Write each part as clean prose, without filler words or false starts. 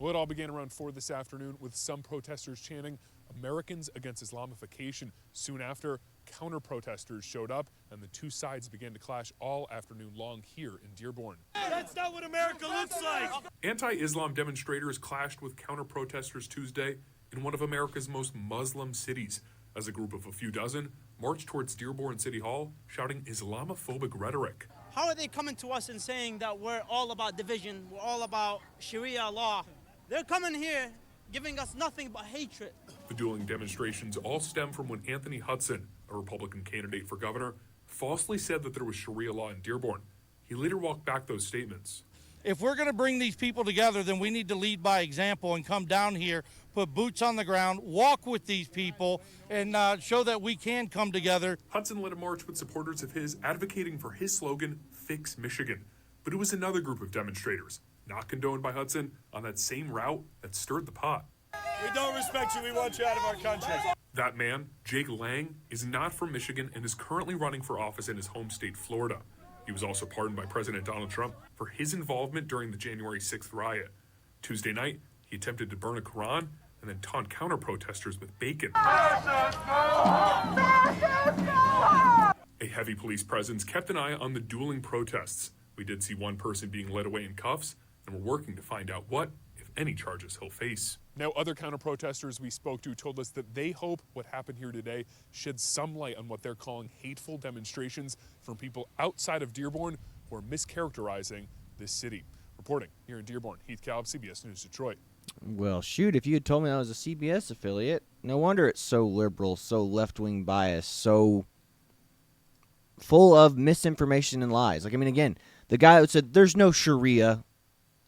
Well, it all began around 4 this afternoon with some protesters chanting Americans against Islamification. Soon after, counter-protesters showed up and the two sides began to clash all afternoon long here in Dearborn. That's not what America looks like! Anti-Islam demonstrators clashed with counter-protesters Tuesday in one of America's most Muslim cities as a group of a few dozen marched towards Dearborn City Hall shouting Islamophobic rhetoric. How are they coming to us and saying that we're all about division, we're all about Sharia law? They're coming here giving us nothing but hatred. The dueling demonstrations all stem from when Anthony Hudson, a Republican candidate for governor, falsely said that there was Sharia law in Dearborn. He later walked back those statements. If we're going to bring these people together, then we need to lead by example and come down here, put boots on the ground, walk with these people, and show that we can come together. Hudson led a march with supporters of his advocating for his slogan, Fix Michigan. But it was another group of demonstrators, not condoned by Hudson, on that same route that stirred the pot. We don't respect you. We want you out of our country. That man, Jake Lang, is not from Michigan and is currently running for office in his home state, Florida. He was also pardoned by President Donald Trump for his involvement during the January 6th riot. Tuesday night, he attempted to burn a Quran and then taunt counter-protesters with bacon. A heavy police presence kept an eye on the dueling protests. We did see one person being led away in cuffs, and we're working to find out what, if any, charges he'll face. Now, other counter-protesters we spoke to told us that they hope what happened here today sheds some light on what they're calling hateful demonstrations from people outside of Dearborn who are mischaracterizing this city. Reporting here in Dearborn, Heath Calb, CBS News Detroit. Well, shoot, if you had told me I was a CBS affiliate, no wonder it's so liberal, so left-wing bias, so full of misinformation and lies. Like, I mean, again, the guy who said there's no Sharia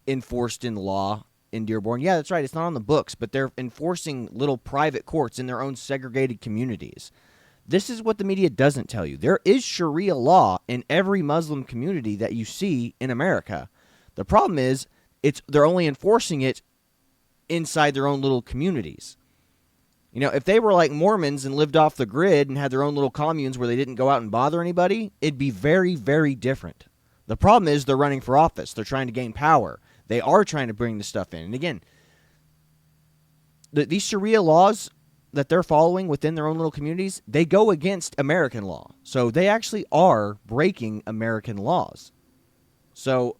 enforced in law in Dearborn. Yeah, that's right. It's not on the books, but they're enforcing little private courts in their own segregated communities. This is what the media doesn't tell you. There is Sharia law in every Muslim community that you see in America. The problem is they're only enforcing it inside their own little communities. You know, if they were like Mormons and lived off the grid and had their own little communes where they didn't go out and bother anybody, it'd be very, very different. The problem is they're running for office. They're trying to gain power. They are trying to bring this stuff in. And again, these Sharia laws that they're following within their own little communities, they go against American law. So they actually are breaking American laws. So,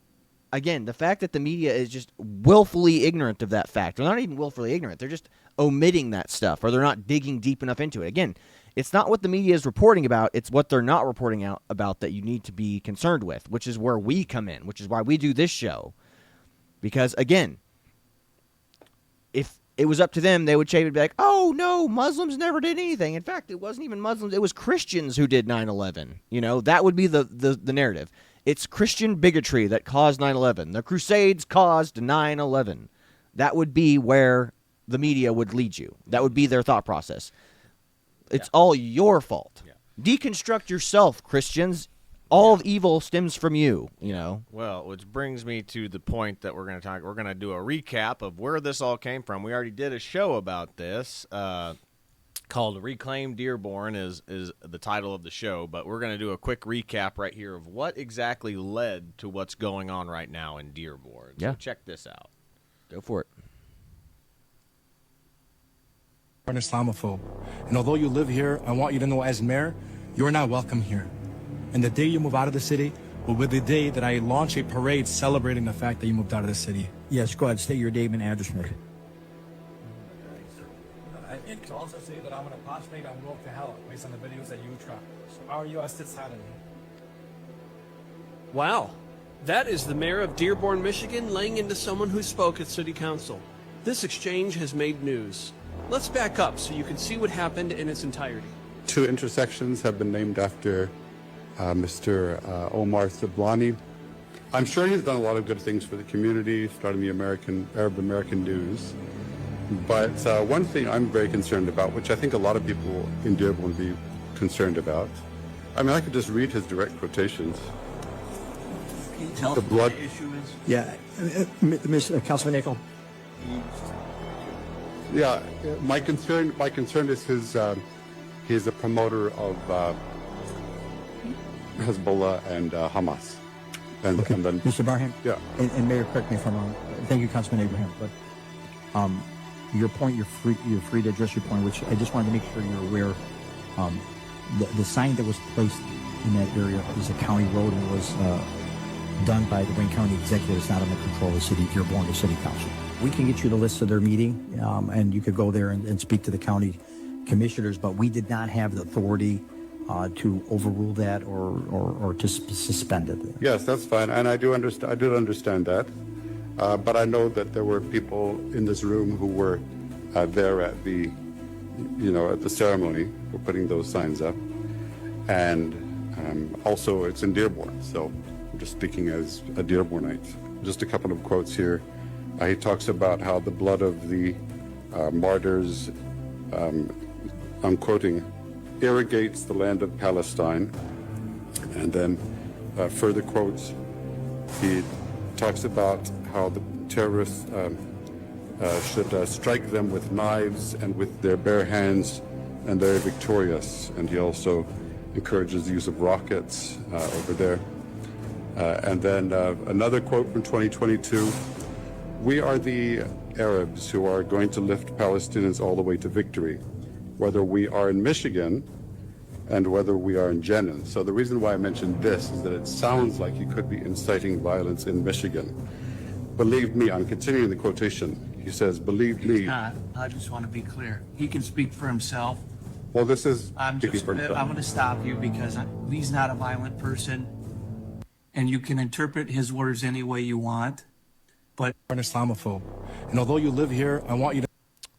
again, the fact that the media is just willfully ignorant of that fact, or not even willfully ignorant, they're just omitting that stuff, or they're not digging deep enough into it. Again, it's not what the media is reporting about, it's what they're not reporting out about that you need to be concerned with, which is where we come in, which is why we do this show. Because, again, if it was up to them, they would be like, oh, no, Muslims never did anything. In fact, it wasn't even Muslims. It was Christians who did 9/11. You know, that would be the narrative. It's Christian bigotry that caused 9/11. The Crusades caused 9/11. That would be where the media would lead you. That would be their thought process. It's all your fault. Yeah. Deconstruct yourself, Christians. All of evil stems from you, you know. Well, which brings me to the point that we're going to do a recap of where this all came from. We already did a show about this called Reclaim Dearborn is the title of the show, but we're going to do a quick recap right here of what exactly led to what's going on right now in Dearborn. So check this out. Go for it. An Islamophobe. And although you live here, I want you to know as mayor, you're not welcome here. And the day you move out of the city will be the day that I launch a parade celebrating the fact that you moved out of the city. Yes, go ahead. State your name and address, Nick. And to also say that I'm an apostate, I'm going to hell based on the videos that you try. So how are you? I sit silently. Wow. That is the mayor of Dearborn, Michigan, laying into someone who spoke at city council. This exchange has made news. Let's back up so you can see what happened in its entirety. 2 intersections have been named after Mr. Omar Sablani. I'm sure he's done a lot of good things for the community, starting the Arab American News. But one thing I'm very concerned about, which I think a lot of people in Dearborn would be concerned about, I mean, I could just read his direct quotations. Can you tell the blood. What the issue is? Yeah, Councilman Nickel. Yeah, my concern is he's a promoter of Hezbollah and Hamas. And Okay. then, Mr. Barham? Yeah. And Mayor, correct me if I'm wrong. Thank you, Councilman Abraham. But Your point, you're free to address your point, which I just wanted to make sure you're aware. The sign that was placed in that area is a county road and was done by the Wayne County Executive. It's not under control of the city of Dearborn or City Council. We can get you the list of their meeting, and you could go there and speak to the county commissioners, but we did not have the authority to overrule that or to suspend it. Yes, that's fine, and I did understand that. But I know that there were people in this room who were there at the, at the ceremony for putting those signs up, and also it's in Dearborn. So I'm just speaking as a Dearbornite. Just a couple of quotes here. He talks about how the blood of the martyrs, I'm quoting, irrigates the land of Palestine, and then further quotes. He talks about how the terrorists should strike them with knives and with their bare hands, and they're victorious. And he also encourages the use of rockets over there. And then another quote from 2022, "We are the Arabs who are going to lift Palestinians all the way to victory, whether we are in Michigan and whether we are in Jenin." So the reason why I mentioned this is that it sounds like he could be inciting violence in Michigan. Believe me, I'm continuing the quotation. He says, "Believe me." He's not. I just want to be clear. He can speak for himself. Well, this is I'm going to stop you because he's not a violent person, and you can interpret his words any way you want. But You're an Islamophobe, and although you live here, I want you to.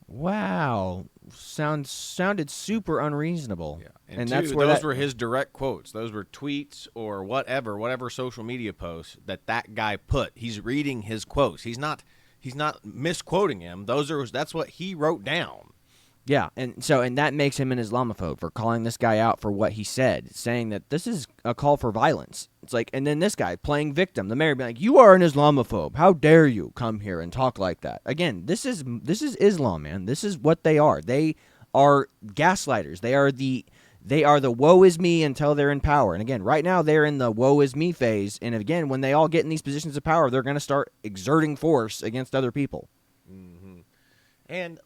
Wow, sounded super unreasonable. Yeah. And that's two, where those were his direct quotes. Those were tweets or whatever social media posts that guy put. He's reading his quotes. He's not misquoting him. That's what he wrote down. Yeah, and that makes him an Islamophobe for calling this guy out for what he said, saying that this is a call for violence. It's like, and then this guy playing victim, the mayor being like, "You are an Islamophobe. How dare you come here and talk like that?" Again, this is Islam, man. This is what they are. They are gaslighters. They are the woe is me until they're in power. And again, right now they're in the woe is me phase. And again, when they all get in these positions of power, they're going to start exerting force against other people. Mm-hmm. And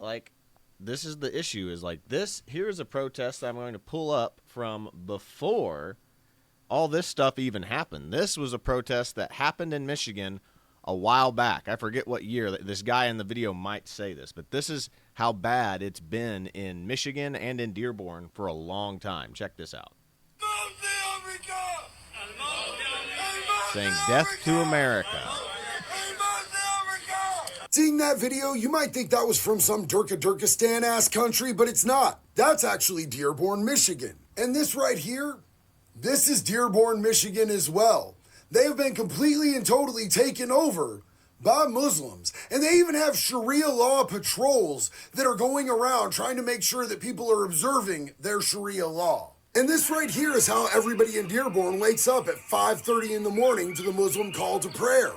this is the issue is this. Here's a protest I'm going to pull up from before all this stuff even happened. This was a protest that happened in Michigan a while back. I forget what year. This guy in the video might say this, but this is how bad it's been in Michigan and in Dearborn for a long time. Check this out. Saying death to America. Seeing that video, you might think that was from some Turkistan-ass country, but it's not. That's actually Dearborn, Michigan. And this right here, this is Dearborn, Michigan as well. They have been completely and totally taken over by Muslims. And they even have Sharia law patrols that are going around trying to make sure that people are observing their Sharia law. And this right here is how everybody in Dearborn wakes up at 5:30 in the morning to the Muslim call to prayer.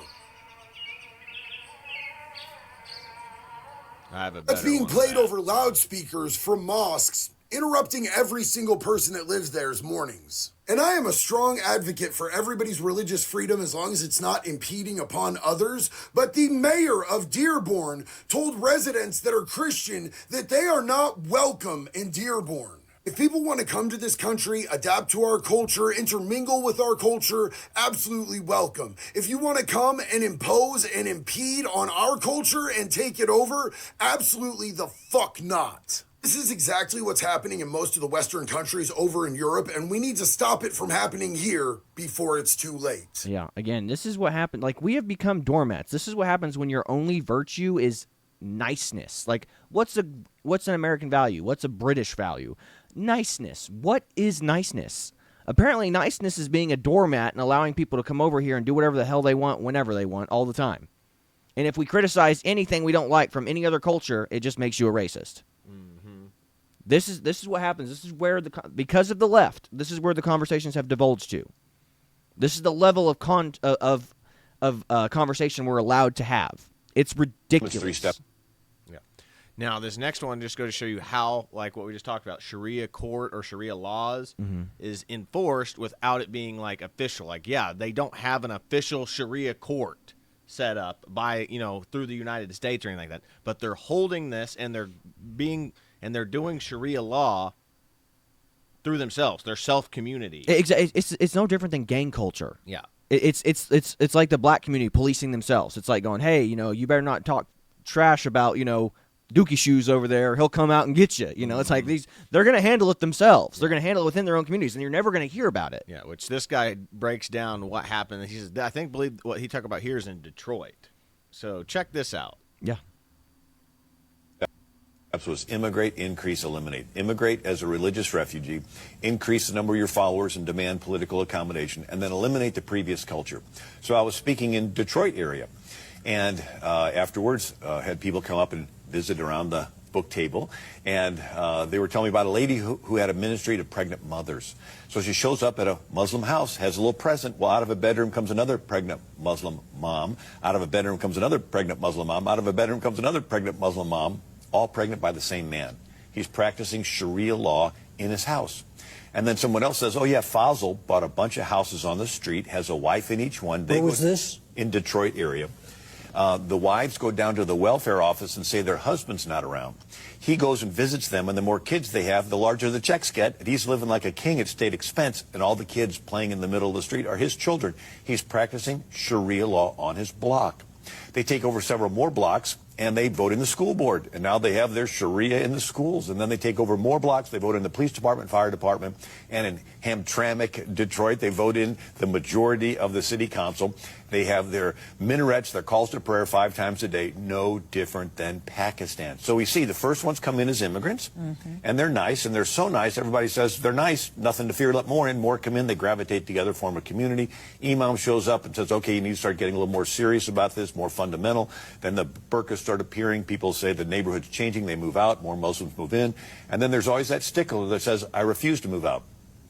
I have a better That's being one played of that. over loudspeakers from mosques, interrupting every single person that lives there's mornings. And I am a strong advocate for everybody's religious freedom as long as it's not impeding upon others. But the mayor of Dearborn told residents that are Christian that they are not welcome in Dearborn. If people want to come to this country, adapt to our culture, intermingle with our culture, absolutely welcome. If you want to come and impose and impede on our culture and take it over, absolutely the fuck not. This is exactly what's happening in most of the Western countries over in Europe, and we need to stop it from happening here before it's too late. Yeah, again, this is what happened. We have become doormats. This is what happens when your only virtue is niceness. What's an American value? What's a British value? Niceness. What is niceness? Apparently, niceness is being a doormat and allowing people to come over here and do whatever the hell they want, whenever they want, all the time. And if we criticize anything we don't like from any other culture, it just makes you a racist. Mm-hmm. This is what happens. This is where because of the left, this is where the conversations have divulged to. This is the level of conversation we're allowed to have. It's ridiculous. 3 steps. Yeah. Now, this next one just goes to show you how, what we just talked about, Sharia court or Sharia laws is enforced without it being official. They don't have an official Sharia court set up by, through the United States or anything like that. But they're holding this and they're doing Sharia law through themselves, their self-community. It's no different than gang culture. Yeah. It's like the black community policing themselves. It's like going, hey, you better not talk trash about, Dookie shoes over there. He'll come out and get you. It's like they're going to handle it themselves. They're going to handle it within their own communities, and you're never going to hear about it. Yeah, which this guy breaks down what happened. He says, believe what he talked about here is in Detroit. So check this out. Yeah. Was immigrate, increase, eliminate. Immigrate as a religious refugee, increase the number of your followers and demand political accommodation, and then eliminate the previous culture. So I was speaking in Detroit area, and afterwards had people come up and visit around the book table, and they were telling me about a lady who had a ministry to pregnant mothers. So she shows up at a Muslim house, has a little present. Well, out of a bedroom comes another pregnant Muslim mom. Out of a bedroom comes another pregnant Muslim mom. Out of a bedroom comes another pregnant Muslim mom. All pregnant by the same man. He's practicing Sharia law in his house. And then someone else says, oh yeah, Fazil bought a bunch of houses on the street, has a wife in each one. Where was this? In Detroit area. The wives go down to the welfare office and say their husband's not around. He goes and visits them, and the more kids they have, the larger the checks get. And he's living like a king at state expense, and all the kids playing in the middle of the street are his children. He's practicing Sharia law on his block. They take over several more blocks, and they vote in the school board. And now they have their Sharia in the schools. And then they take over more blocks. They vote in the police department, fire department. And in Hamtramck, Detroit, they vote in the majority of the city council. They have their minarets, their calls to prayer 5 times a day. No different than Pakistan. So we see the first ones come in as immigrants. And they're nice. And they're so nice, everybody says they're nice. Nothing to fear. Let more in. More come in. They gravitate together, form a community. Imam shows up and says, okay, you need to start getting a little more serious about this, more fundamental. Then the burqas start appearing. People say the neighborhood's changing. They move out. More Muslims move in. And then there's always that stickler that says, I refuse to move out.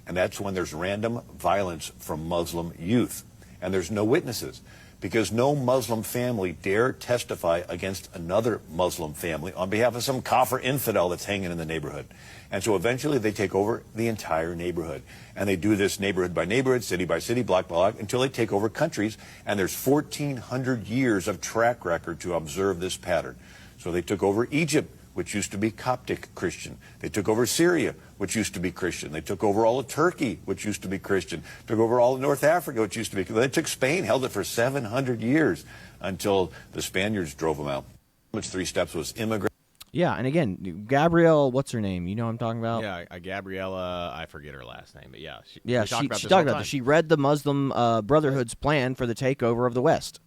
And that's when there's random violence from Muslim youth. And there's no witnesses, because no Muslim family dare testify against another Muslim family on behalf of some kafir infidel that's hanging in the neighborhood. And so eventually they take over the entire neighborhood. And they do this neighborhood by neighborhood, city by city, block by block, until they take over countries. And there's 1,400 years of track record to observe this pattern. So they took over Egypt, which used to be Coptic Christian. They took over Syria, which used to be Christian. They took over all of Turkey, which used to be Christian. Took over all of North Africa, which used to be. They took Spain, held it for 700 years until the Spaniards drove them out. Which 3 steps was immigrate. Yeah, and again, Gabrielle, what's her name? You know what I'm talking about? Yeah, Gabriella, I forget her last name, but yeah. She talked about this. She read the Muslim Brotherhood's plan for the takeover of the West.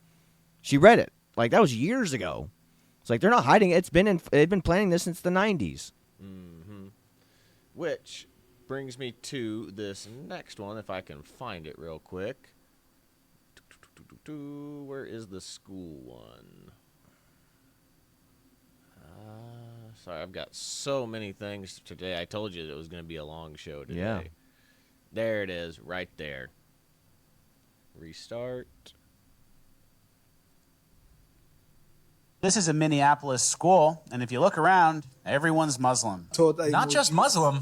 She read it. Like, that was years ago. It's like they're not hiding it. They've been planning this since the 90s. Which brings me to this next one, if I can find it real quick. Where is the school one? Sorry, I've got so many things today. I told you that it was going to be a long show today. Yeah. There it is, right there. Restart. This is a Minneapolis school, and if you look around, everyone's Muslim. Not just Muslim,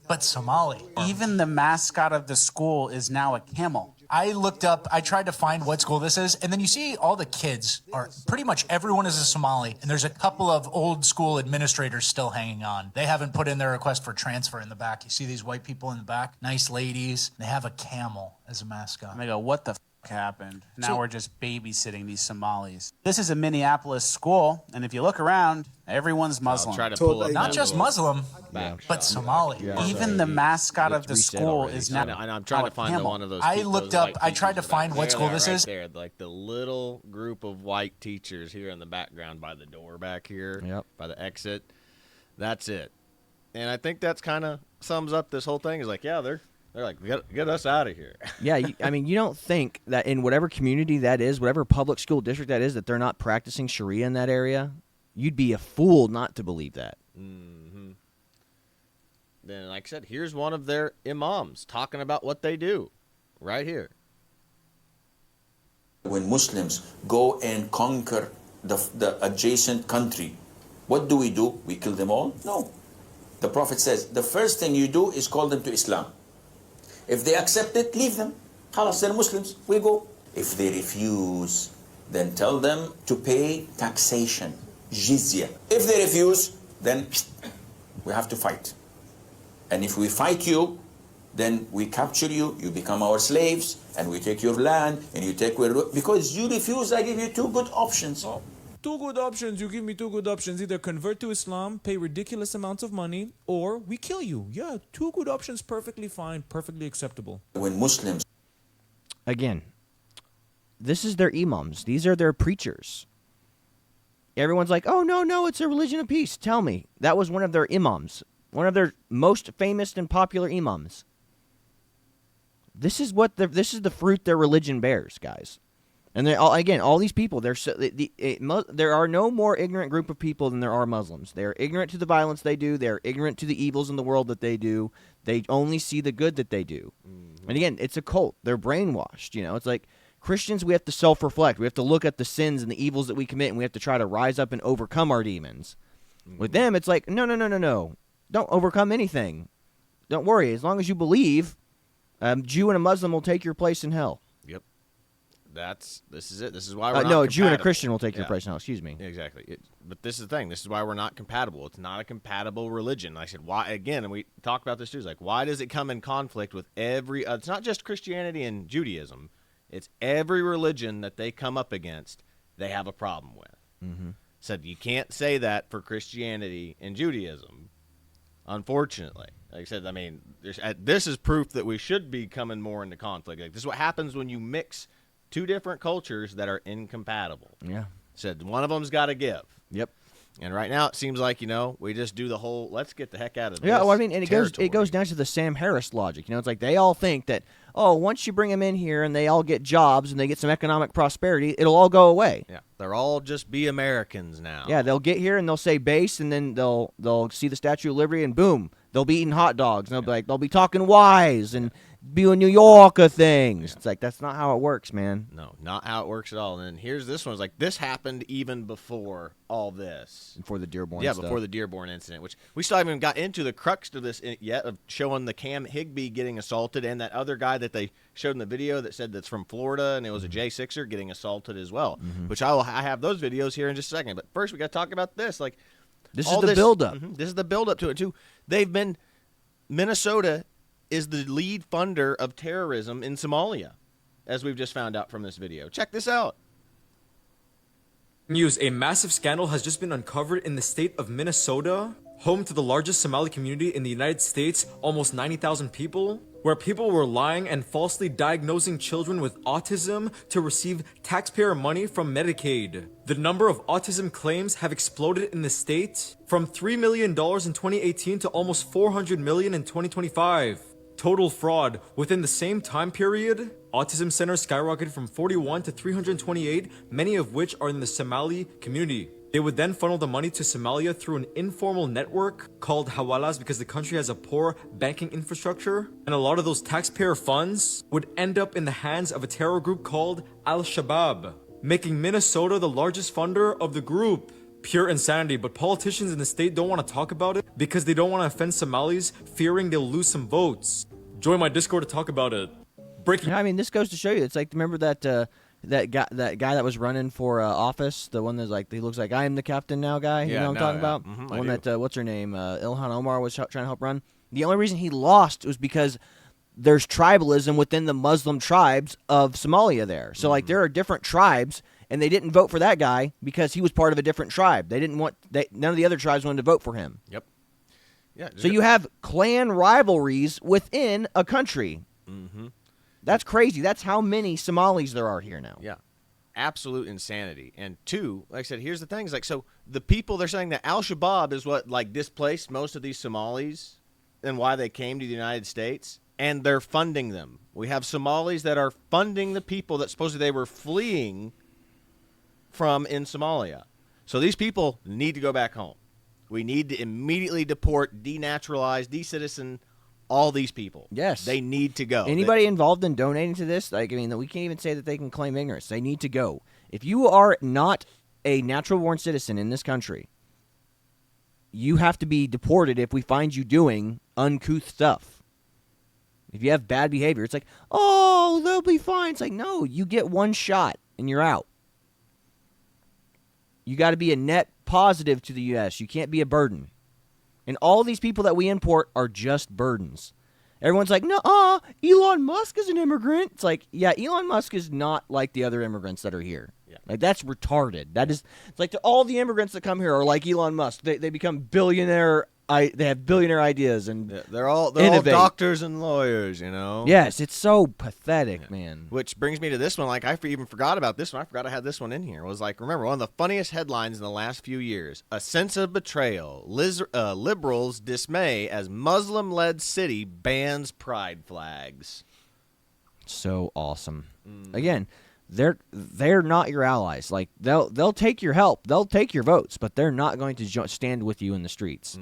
but Somali. Even the mascot of the school is now a camel. I looked up, I tried to find what school this is, and then you see all the kids are, pretty much everyone is a Somali, and there's a couple of old school administrators still hanging on. They haven't put in their request for transfer in the back. You see these white people in the back? Nice ladies. They have a camel as a mascot. And they go, what the f*** happened? Now we're just babysitting these Somalis. This is a Minneapolis school, and if you look around, everyone's Muslim. I'll try to pull up Not just Muslim, but Somali. Even the mascot of the school is now. And I'm trying to find the one of those. I looked up, I tried to find what school this is. There, like the little group of white teachers here in the background by the door back here, by the exit. That's it. And I think that's kind of sums up this whole thing. Is like, yeah, they're like, get us out of here. Yeah, I mean, you don't think that in whatever community that is, whatever public school district that is, that they're not practicing Sharia in that area? You'd be a fool not to believe that. Then, like I said, here's one of their imams talking about what they do right here. When Muslims go and conquer the adjacent country, what do? We kill them all? No. The Prophet says, the first thing you do is call them to Islam. If they accept it, leave them. Khalas, they're Muslims. We go. If they refuse, then tell them to pay taxation, jizya. If they refuse, then we have to fight. And if we fight you, then we capture you, you become our slaves, and we take your land, and you take where, because you refuse, I give you two good options. Two good options. You give me two good options. Either convert to Islam, pay ridiculous amounts of money, or we kill you. Yeah, two good options, perfectly fine, perfectly acceptable. When Muslims... Again, this is their imams. These are their preachers. Everyone's like, oh, no, it's a religion of peace. Tell me. That was one of their imams. One of their most famous and popular imams. This is the fruit their religion bears, guys. And all these people, there are no more ignorant group of people than there are Muslims. They are ignorant to the violence they do. They are ignorant to the evils in the world that they do. They only see the good that they do. Mm-hmm. And again, it's a cult. They're brainwashed. It's like Christians, we have to self-reflect. We have to look at the sins and the evils that we commit, and we have to try to rise up and overcome our demons. Mm-hmm. With them, it's like, no. Don't overcome anything. Don't worry. As long as you believe, a Jew and a Muslim will take your place in hell. Yep. This is it. This is why we're not no, compatible. A Jew and a Christian will take your place in hell. Excuse me. Exactly. But this is the thing. This is why we're not compatible. It's not a compatible religion. Like I said, why? Again, and we talked about this too. It's like, why does it come in conflict with every? It's not just Christianity and Judaism. It's every religion that they come up against. They have a problem with. Mm-hmm. Said you can't say that for Christianity and Judaism. Unfortunately, like I said, I mean, this is proof that we should be coming more into conflict. Like, this is what happens when you mix two different cultures that are incompatible. Yeah. Said one of them's got to give. Yep. And right now it seems like, we just do the whole, let's get the heck out of this. Yeah, well, I mean, and it goes down to the Sam Harris logic. It's like they all think that, once you bring them in here and they all get jobs and they get some economic prosperity, it'll all go away. Yeah, they're all just be Americans now. Yeah, they'll get here and they'll say base, and then they'll see the Statue of Liberty, and boom, they'll be eating hot dogs, and they'll be talking wise and doing New Yorker things. Yeah. It's like, that's not how it works, man. No, not how it works at all. And then here's this one. It's like, this happened even before all this. Before the Dearborn stuff. Yeah, before the Dearborn incident, which we still haven't even got into the crux of this yet, of showing the Cam Higbee getting assaulted, and that other guy that they showed in the video that said that's from Florida, and it was a J6er getting assaulted as well, which I have those videos here in just a second. But first, we got to talk about this. Like, this is the buildup. Mm-hmm, this is the buildup to it, too. Minnesota is the lead funder of terrorism in Somalia, as we've just found out from this video. Check this out. News: a massive scandal has just been uncovered in the state of Minnesota, home to the largest Somali community in the United States, almost 90,000 people, where people were lying and falsely diagnosing children with autism to receive taxpayer money from Medicaid. The number of autism claims have exploded in the state, from $3 million in 2018 to almost $400 million in 2025. Total fraud. Within the same time period, autism centers skyrocketed from 41 to 328, many of which are in the Somali community. They would then funnel the money to Somalia through an informal network called Hawalas, because the country has a poor banking infrastructure. And a lot of those taxpayer funds would end up in the hands of a terror group called Al-Shabaab, making Minnesota the largest funder of the group. Pure insanity, but politicians in the state don't want to talk about it because they don't want to offend Somalis, fearing they'll lose some votes. Join my Discord to talk about it. Yeah, I mean, this goes to show you. It's like, remember that guy that was running for office, the one that's like, he looks like I am the captain now guy. You know what I'm talking about? Mm-hmm, the one that what's her name, Ilhan Omar was trying to help run. The only reason he lost was because there's tribalism within the Muslim tribes of Somalia there. So like, there are different tribes, and they didn't vote for that guy because he was part of a different tribe. They didn't want none of the other tribes wanted to vote for him. Yep. Yeah. So you have clan rivalries within a country. Mm-hmm. That's crazy. That's how many Somalis there are here now. Yeah. Absolute insanity. And two, like I said, here's the thing. It's like, so the people, they're saying that Al-Shabaab is what, like, displaced most of these Somalis and why they came to the United States, and they're funding them. We have Somalis that are funding the people that supposedly they were fleeing from in Somalia. So these people need to go back home. We need to immediately deport, denaturalize, decitizen all these people. Yes. They need to go. Anybody involved in donating to this, like, I mean, we can't even say that they can claim ignorance. They need to go. If you are not a natural-born citizen in this country, you have to be deported if we find you doing uncouth stuff. If you have bad behavior, it's like, oh, they'll be fine. It's like, no, you get one shot and you're out. You got to be a net positive to the U.S. You can't be a burden. And all these people that we import are just burdens. Everyone's like, no, Elon Musk is an immigrant. It's like, yeah, Elon Musk is not like the other immigrants that are here. Yeah. Like, that's retarded. It's like all the immigrants that come here are like Elon Musk. They become billionaire. They have billionaire ideas, and they're all doctors and lawyers, you know. Yes, it's so pathetic, man. Which brings me to this one. Like, I even forgot about this one. I forgot I had this one in here. It was like, remember, one of the funniest headlines in the last few years: a sense of betrayal. Liberals dismay as Muslim-led city bans pride flags. So awesome. Again, they're not your allies. Like, they'll take your help, they'll take your votes, but they're not going to stand with you in the streets.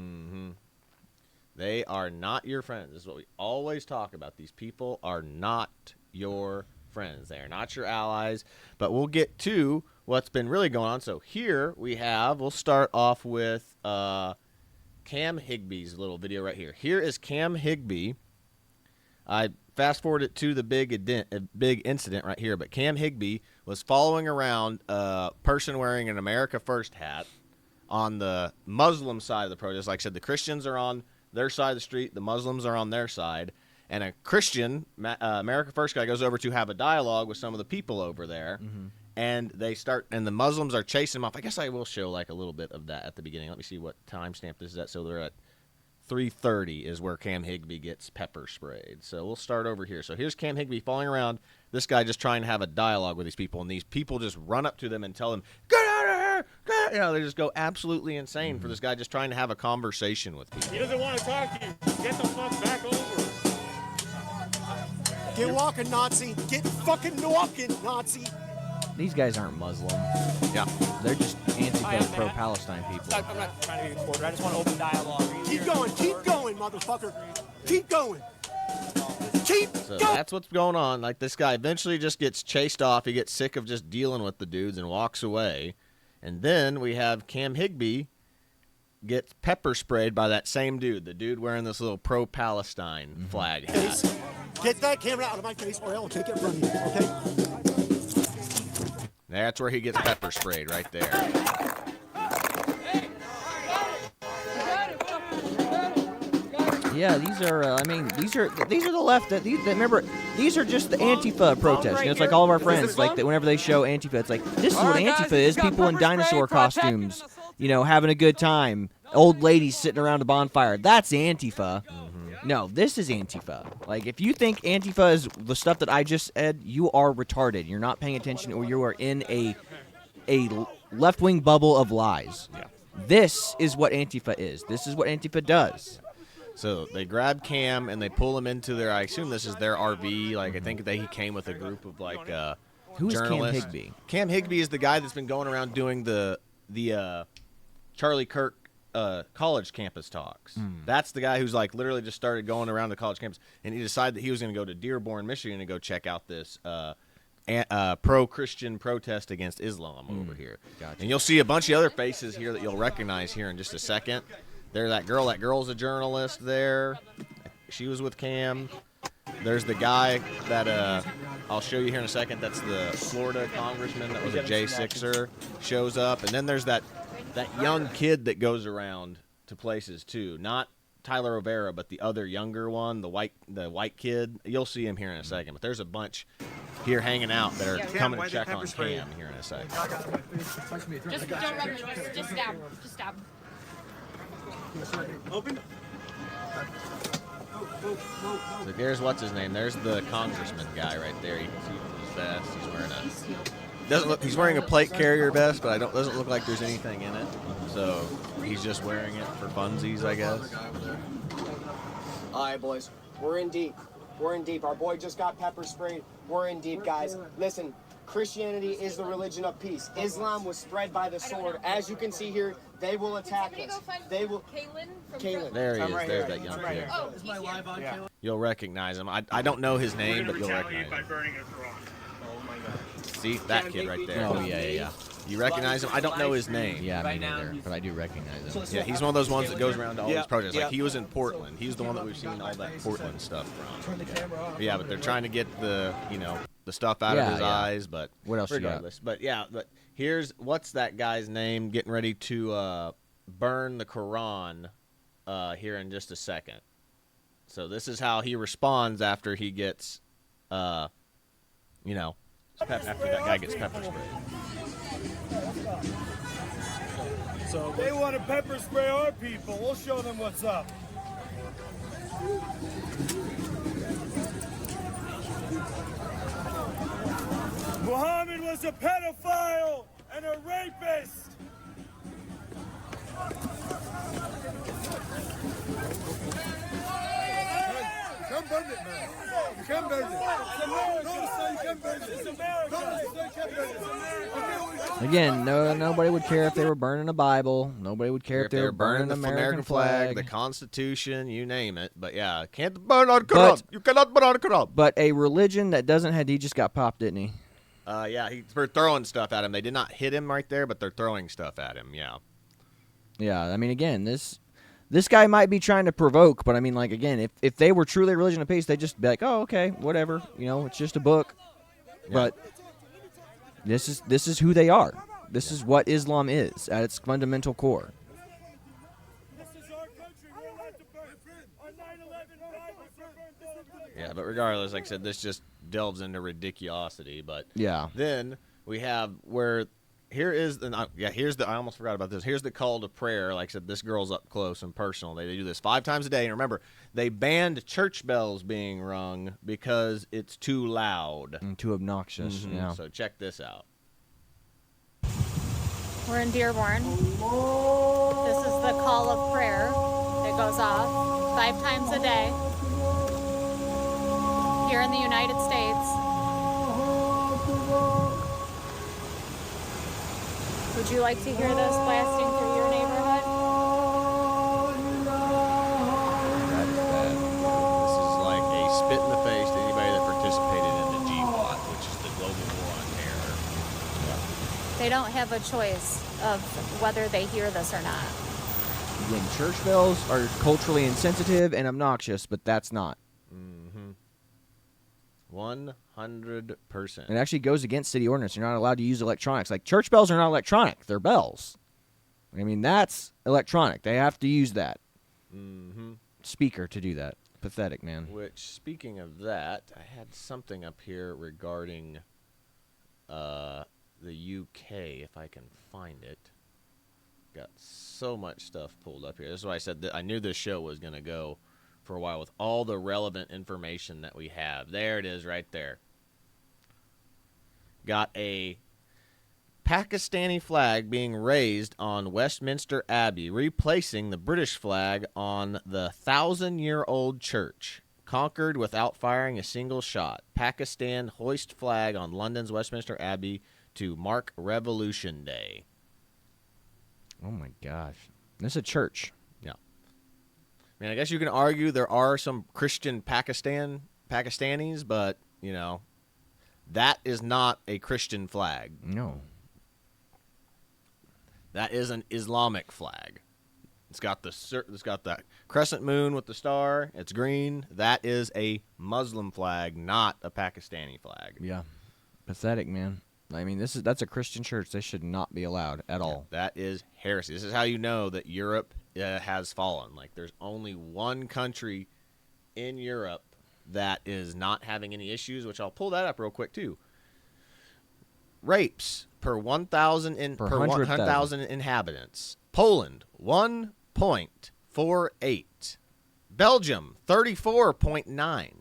They are not your friends. This is what we always talk about. These people are not your friends. They are not your allies. But we'll get to what's been really going on. So here we'll start off with Cam Higby's little video right here. Here is Cam Higby. I fast forward it to the big incident right here, but Cam Higby was following around a person wearing an America First hat on the Muslim side of the protest. Like I said, the Christians are on their side of the street, the Muslims are on their side, and a Christian America First guy goes over to have a dialogue with some of the people over there, and and the Muslims are chasing him off. I guess I will show like a little bit of that at the beginning. Let me see what timestamp this is at. So they're at 3:30 is where Cam Higby gets pepper sprayed. So we'll start over here. So here's Cam Higby following around this guy, just trying to have a dialogue with these people, and these people just run up to them and tell them, "Get out of here!" You know, they just go absolutely insane for this guy just trying to have a conversation with people. He doesn't want to talk to you. Get the fuck back over. Get walking, Nazi. Get fucking walking, Nazi. These guys aren't Muslim. Yeah. They're just Antifa pro-Palestine people. I'm not trying to be a quarter. I just want to open dialogue. Keep going, motherfucker. Keep going. So that's what's going on. Like, this guy eventually just gets chased off. He gets sick of just dealing with the dudes and walks away. And then we have Cam Higby gets pepper sprayed by that same dude, the dude wearing this little pro-Palestine flag hat. Get that camera out of my face or I'll take it from you, okay? That's where he gets pepper sprayed right there. Yeah, these are. These are the left. Remember, these are just the Antifa protests. You know, it's like all of our friends. Like whenever they show Antifa, it's like this is what Antifa is: people in dinosaur costumes, you know, having a good time. Old ladies sitting around a bonfire. That's Antifa. No, this is Antifa. Like, if you think Antifa is the stuff that I just said, you are retarded. You're not paying attention, or you are in a left-wing bubble of lies. Yeah. This is what Antifa is. This is what Antifa does. So they grab Cam and they pull him into their, I assume this is their RV. Like, I think he came with a group of, like, Who's journalists. Cam Higby? Cam Higby is the guy that's been going around doing the Charlie Kirk college campus talks. That's the guy who's like literally just started going around the college campus, and he decided that he was going to go to Dearborn, Michigan, and go check out this pro-Christian protest against Islam over here. Gotcha. And you'll see a bunch of other faces here that you'll recognize here in just a second. There's that girl. That girl's a journalist there. She was with Cam. There's the guy that I'll show you here in a second. That's the Florida congressman that was a J6er. Shows up, and then there's that young kid that goes around to places too. Not Tyler Rivera, but the other younger one, the white kid. You'll see him here in a second. But there's a bunch here hanging out that are coming to check on Cam here in a second. Just don't rub it. Just stab. Just stab. Open. So there's what's his name. There's the congressman guy right there. You can see his vest. He's wearing a plate carrier vest, but doesn't look like there's anything in it. So he's just wearing it for funsies, I guess. All right, boys. We're in deep. We're in deep. Our boy just got pepper sprayed. We're in deep, guys. Listen, Christianity is the religion of peace. Islam was spread by the sword. As you can see here, they will attack us. They will. Kaylin. There he is. There's that young kid. Is my live on, Kaylin? You'll recognize him. I don't know his name, but you'll recognize him. See that kid right there? Oh, yeah. You recognize him? I don't know his name. Yeah, me neither, but I do recognize him. Yeah, he's one of those ones that goes around to all these protests. Like, he was in Portland. He's the one that we've seen all that Portland stuff from. But they're trying to get the stuff out of his eyes, but what else regardless. But Here's what's that guy's name getting ready to burn the Quran here in just a second. So this is how he responds after he gets, after that guy gets pepper sprayed. So they want to pepper spray our people. We'll show them what's up. Muhammad was a pedophile and a rapist. Come burn it, man. You can burn it. No, son, you can burn it. Again, nobody would care if they were burning a Bible. Nobody would care if they were burning the American flag, the Constitution, you name it. But yeah, can't burn on Quran. You cannot burn on Quran. But a religion that doesn't have, he just got popped, didn't he? They're throwing stuff at him. They did not hit him right there, but they're throwing stuff at him. Yeah. Yeah, I mean, again, this guy might be trying to provoke, but I mean, like, again, if they were truly a religion of peace, they'd just be like, oh, okay, whatever, it's just a book. Yeah. But this is who they are. This is what Islam is at its fundamental core. Yeah, but regardless, like I said, this just delves into ridiculosity. But yeah, then we have where. Here's the I almost forgot about this. Here's the call to prayer. Like I said, this girl's up close and personal. They do this 5 times a day. And remember, they banned church bells being rung because it's too loud. And too obnoxious, yeah. So check this out. We're in Dearborn. This is the call of prayer that goes off 5 times a day here in the United States. Would you like to hear this blasting through your neighborhood? This is like a spit in the face to anybody that participated in the GWOT, which is the Global War on Terror. Yeah. They don't have a choice of whether they hear this or not. Again, church bells are culturally insensitive and obnoxious, but that's not. 100%. It actually goes against city ordinance. You're not allowed to use electronics. Like, church bells are not electronic. They're bells. I mean, that's electronic. They have to use that speaker to do that. Pathetic, man. Which, speaking of that, I had something up here regarding the UK, if I can find it. Got so much stuff pulled up here. This is why I said that I knew this show was going to go for a while with all the relevant information that we have. There it is right there. Got a Pakistani flag being raised on Westminster Abbey, replacing the British flag on the 1,000-year-old church. Conquered without firing a single shot. Pakistan hoist flag on London's Westminster Abbey to mark Revolution Day. Oh, my gosh. This is a church. Yeah. I mean, I guess you can argue there are some Christian Pakistanis, but, that is not a Christian flag. No. That is an Islamic flag. It's got the crescent moon with the star. It's green. That is a Muslim flag, not a Pakistani flag. Yeah. Pathetic, man. I mean, that's a Christian church. They should not be allowed at all. That is heresy. This is how you know that Europe has fallen. Like, there's only one country in Europe that is not having any issues, which I'll pull that up real quick too. Rapes per 1,000 inhabitants. Poland 1.48. Belgium 34.9.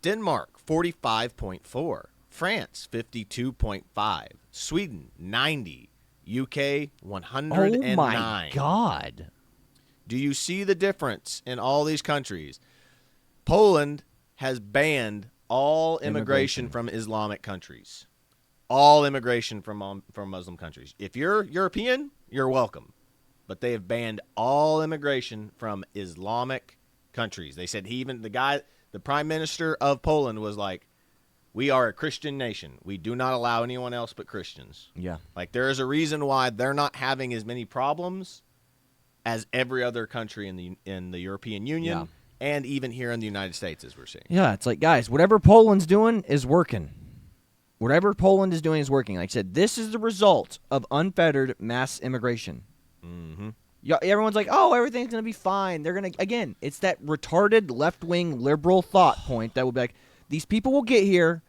Denmark 45.4. France 52.5. Sweden 90. UK 109. Oh my God. Do you see the difference in all these countries? Poland has banned all immigration from Islamic countries. All immigration from Muslim countries. If you're European, you're welcome. But they have banned all immigration from Islamic countries. They said the prime minister of Poland was like, we are a Christian nation. We do not allow anyone else but Christians. Yeah. Like, there is a reason why they're not having as many problems as every other country in the European Union. Yeah. And even here in the United States, as we're seeing. Yeah, it's like, guys, whatever Poland's doing is working. Whatever Poland is doing is working. Like I said, this is the result of unfettered mass immigration. Mm-hmm. Yeah, everyone's like, oh, everything's going to be fine. They're going to, again, it's that retarded left-wing liberal thought point that will be like, these people will get here,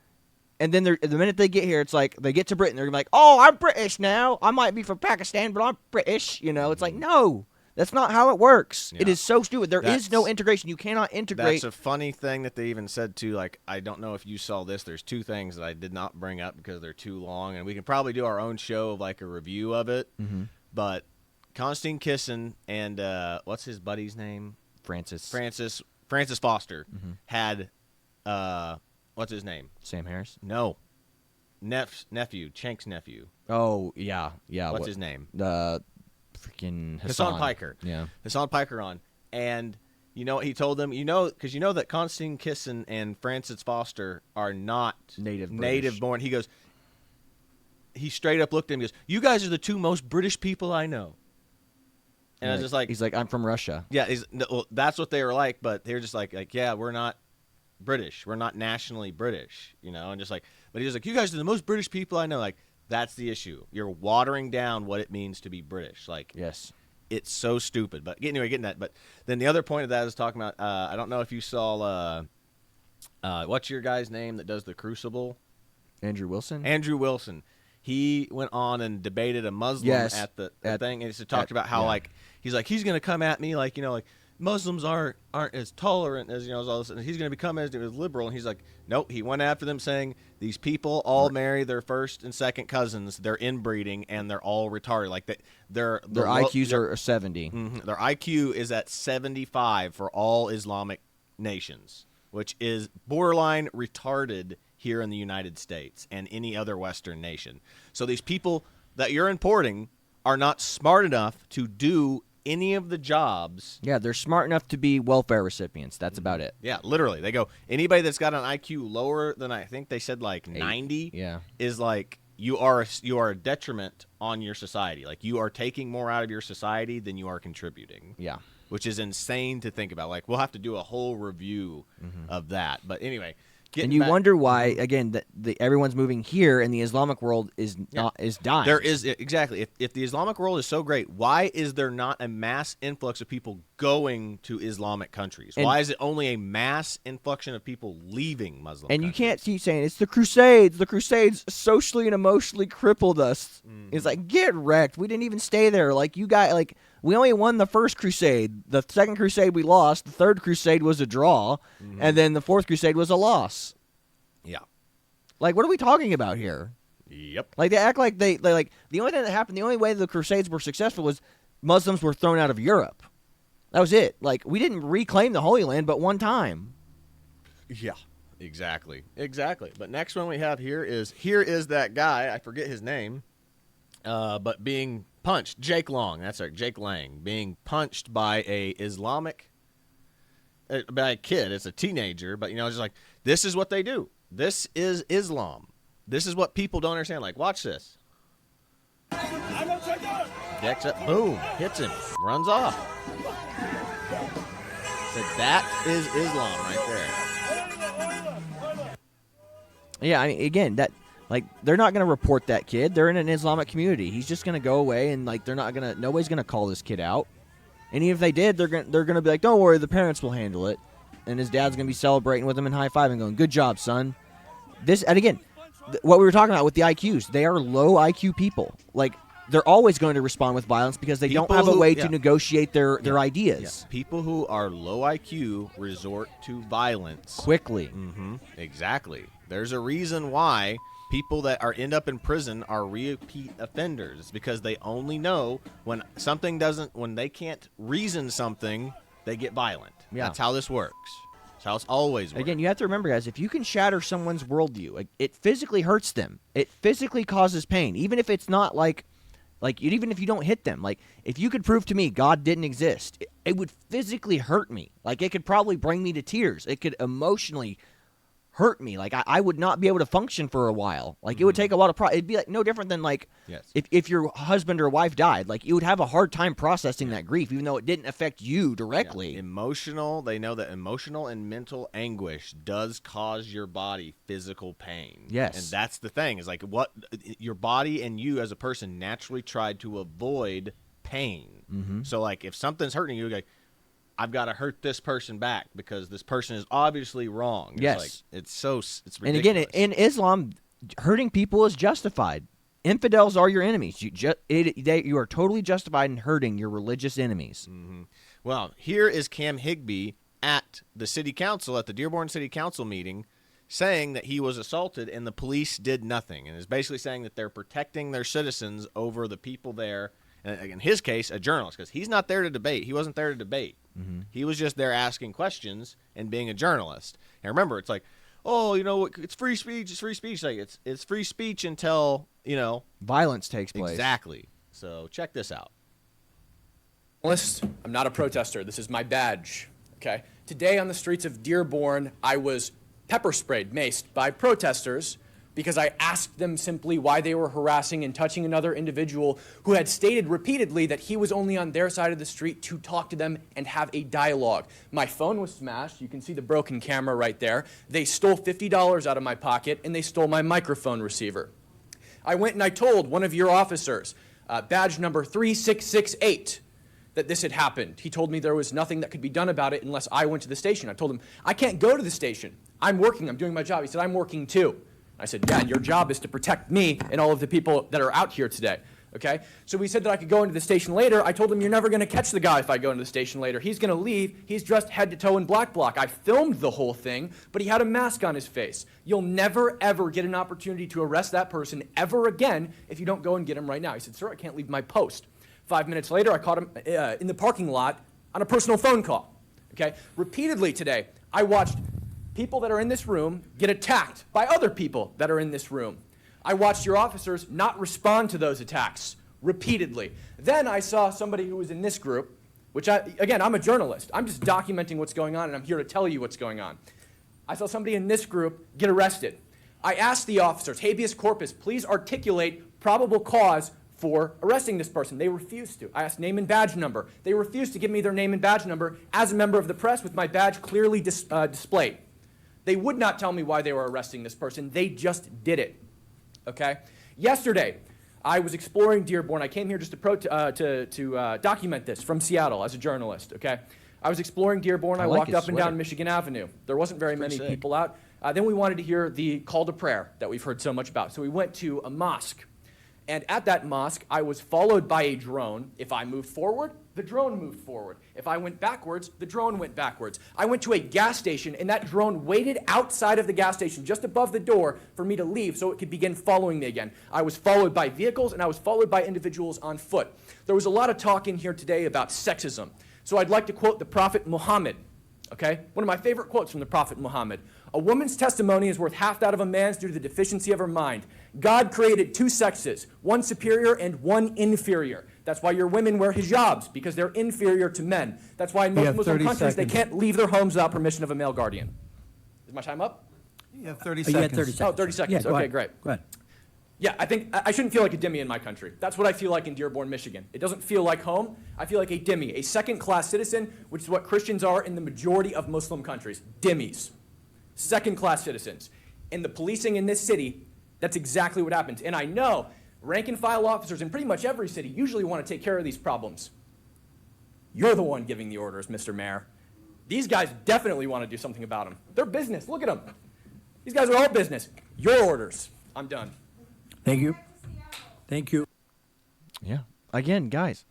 and then the minute they get here, it's like, they get to Britain, they're going to be like, oh, I'm British now. I might be from Pakistan, but I'm British. It's like, no, that's not how it works. Yeah. It is so stupid. There is no integration. You cannot integrate. That's a funny thing that they even said, too. Like, I don't know if you saw this. There's two things that I did not bring up because they're too long, and we can probably do our own show of, like, a review of it. Mm-hmm. But Konstantin Kisin and what's his buddy's name? Francis Foster mm-hmm. had what's his name? Sam Harris? No. Nephew, Chank's nephew. Oh, yeah. What's his name? Freaking Hassan Piker. Yeah. Hassan Piker on. And you know what he told them? Because you know that Konstantin Kisin and Francis Foster are not native born. He goes, he straight up looked at him and goes, you guys are the two most British people I know. And I was just like... He's like, I'm from Russia. Yeah, that's what they were like, but they were just like, yeah, we're not British. We're not nationally British, and just like... But he was like, you guys are the most British people I know. Like, that's the issue. You're watering down what it means to be British. Like, yes, it's so stupid. But anyway, getting that. But then the other point of that is talking about, I don't know if you saw, what's your guy's name that does the Crucible? Andrew Wilson? Andrew Wilson. He went on and debated a Muslim at the thing, and he talked about how he's going to come at me like Muslims aren't as tolerant as as all this, and he's going to become as liberal. And he's like, nope. He went after them, saying these people all marry their first and second cousins. They're inbreeding, and they're all retarded. Like their IQs are 70. Mm-hmm, their IQ is at 75 for all Islamic nations, which is borderline retarded here in the United States and any other Western nation. So these people that you're importing are not smart enough to do any of the jobs. Yeah, they're smart enough to be welfare recipients. That's about it. Yeah, literally. They go, anybody that's got an IQ lower than I think they said like 90 is like you are a detriment on your society. Like you are taking more out of your society than you are contributing. Yeah. Which is insane to think about. Like we'll have to do a whole review of that. But anyway, and you wonder why, again, that everyone's moving here and the Islamic world is dying. There is, exactly. If the Islamic world is so great, why is there not a mass influx of people going to Islamic countries? Why is it only a mass influx of people leaving Muslim countries? You can't keep saying, it's the Crusades. The Crusades socially and emotionally crippled us. It's like, get wrecked. We didn't even stay there. Like, you guys, like, we only won the first crusade. The second crusade we lost. The third crusade was a draw. And then the fourth crusade was a loss. Yeah. Like, what are we talking about here? Yep. Like, they act like they like, the only thing that happened, the only way the crusades were successful was Muslims were thrown out of Europe. That was it. Like, we didn't reclaim the Holy Land but one time. Yeah. Exactly. But next one we have here is that guy, I forget his name, but being punched, Jake Long, that's right, Jake Lang, being punched by by a kid. It's a teenager, but just like, this is what they do. This is Islam. This is what people don't understand. Like, watch this. Decks up, boom, hits him, runs off. So that is Islam right there. Yeah, I mean, again, that, like, they're not going to report that kid. They're in an Islamic community. He's just going to go away, and like, nobody's going to call this kid out. And even if they did, they're going to be like, don't worry, the parents will handle it. And his dad's going to be celebrating with him and high-fiving, going, good job, son. And again, what we were talking about with the IQs, they are low IQ people. Like, they're always going to respond with violence because they don't have a way to negotiate their ideas. Yeah. People who are low IQ resort to violence. Quickly. Mm-hmm. Exactly. There's a reason why people that end up in prison are repeat offenders. It's because they only know when they can't reason something, they get violent. Yeah. That's how this works. That's how it's always worked. Again, you have to remember, guys, if you can shatter someone's worldview, like, it physically hurts them. It physically causes pain, even if it's not like even if you don't hit them. Like, if you could prove to me God didn't exist, it would physically hurt me. Like, it could probably bring me to tears. It could emotionally hurt me. Like I would not be able to function for a while. Like it would take a lot of it'd be like no different than like if your husband or wife died. Like you would have a hard time processing that grief, even though it didn't affect you directly. They know that emotional and mental anguish does cause your body physical pain. Yes. And that's the thing, is like what your body and you as a person naturally tried to avoid pain. Mm-hmm. So like if something's hurting you, like I've got to hurt this person back because this person is obviously wrong. Yes. It's ridiculous. And again, in Islam, hurting people is justified. Infidels are your enemies. You are totally justified in hurting your religious enemies. Mm-hmm. Well, here is Cam Higbee at the city council, at the Dearborn City Council meeting, saying that he was assaulted and the police did nothing, and is basically saying that they're protecting their citizens over the people there. And in his case, a journalist, because he's not there to debate. He wasn't there to debate. Mm-hmm. He was just there asking questions and being a journalist. And remember, it's like, oh, it's free speech. It's free speech. Like it's free speech until violence takes place. Exactly. So check this out. I'm not a protester. This is my badge. Okay. Today on the streets of Dearborn, I was pepper sprayed, maced by protesters, because I asked them simply why they were harassing and touching another individual who had stated repeatedly that he was only on their side of the street to talk to them and have a dialogue. My phone was smashed. You can see the broken camera right there. They stole $50 out of my pocket, and they stole my microphone receiver. I went and I told one of your officers, badge number 3668, that this had happened. He told me there was nothing that could be done about it unless I went to the station. I told him, I can't go to the station. I'm working. I'm doing my job. He said, I'm working too. I said, yeah, your job is to protect me and all of the people that are out here today, okay? So we said that I could go into the station later. I told him, you're never going to catch the guy if I go into the station later. He's going to leave. He's dressed head to toe in black bloc. I filmed the whole thing, but he had a mask on his face. You'll never, ever get an opportunity to arrest that person ever again if you don't go and get him right now. He said, sir, I can't leave my post. 5 minutes later, I caught him in the parking lot on a personal phone call, okay? Repeatedly today, I watched people that are in this room get attacked by other people that are in this room. I watched your officers not respond to those attacks repeatedly. Then I saw somebody who was in this group, which again, I'm a journalist. I'm just documenting what's going on, and I'm here to tell you what's going on. I saw somebody in this group get arrested. I asked the officers, habeas corpus, please articulate probable cause for arresting this person. They refused to. I asked name and badge number. They refused to give me their name and badge number as a member of the press with my badge clearly displayed. They would not tell me why they were arresting this person. They just did it, okay? Yesterday, I was exploring Dearborn. I came here just to document this from Seattle as a journalist, okay? I was exploring Dearborn. I walked up and down Michigan Avenue. There wasn't very many people out. Then we wanted to hear the call to prayer that we've heard so much about. So we went to a mosque. And at that mosque, I was followed by a drone. If I moved forward, the drone moved forward. If I went backwards, the drone went backwards. I went to a gas station, and that drone waited outside of the gas station, just above the door, for me to leave so it could begin following me again. I was followed by vehicles, and I was followed by individuals on foot. There was a lot of talk in here today about sexism. So I'd like to quote the Prophet Muhammad, okay? One of my favorite quotes from the Prophet Muhammad. A woman's testimony is worth half that of a man's due to the deficiency of her mind. God created two sexes, one superior and one inferior. That's why your women wear hijabs, because they're inferior to men. That's why in most Muslim countries, they can't leave their homes without permission of a male guardian. Is my time up? You have 30 You seconds. had 30 seconds. Oh, 30 seconds. Yeah, Okay, great. Go ahead. Yeah, I think I shouldn't feel like a dhimmi in my country. That's what I feel like in Dearborn, Michigan. It doesn't feel like home. I feel like a dhimmi, a second-class citizen, which is what Christians are in the majority of Muslim countries. Dhimmis. Second-class citizens. And the policing in this city, that's exactly what happens. And I know rank-and-file officers in pretty much every city usually want to take care of these problems. You're the one giving the orders, Mr. Mayor. These guys definitely want to do something about them. They're business. Look at them. These guys are all business. Your orders. I'm done. Thank you. Thank you. Yeah. Again, guys,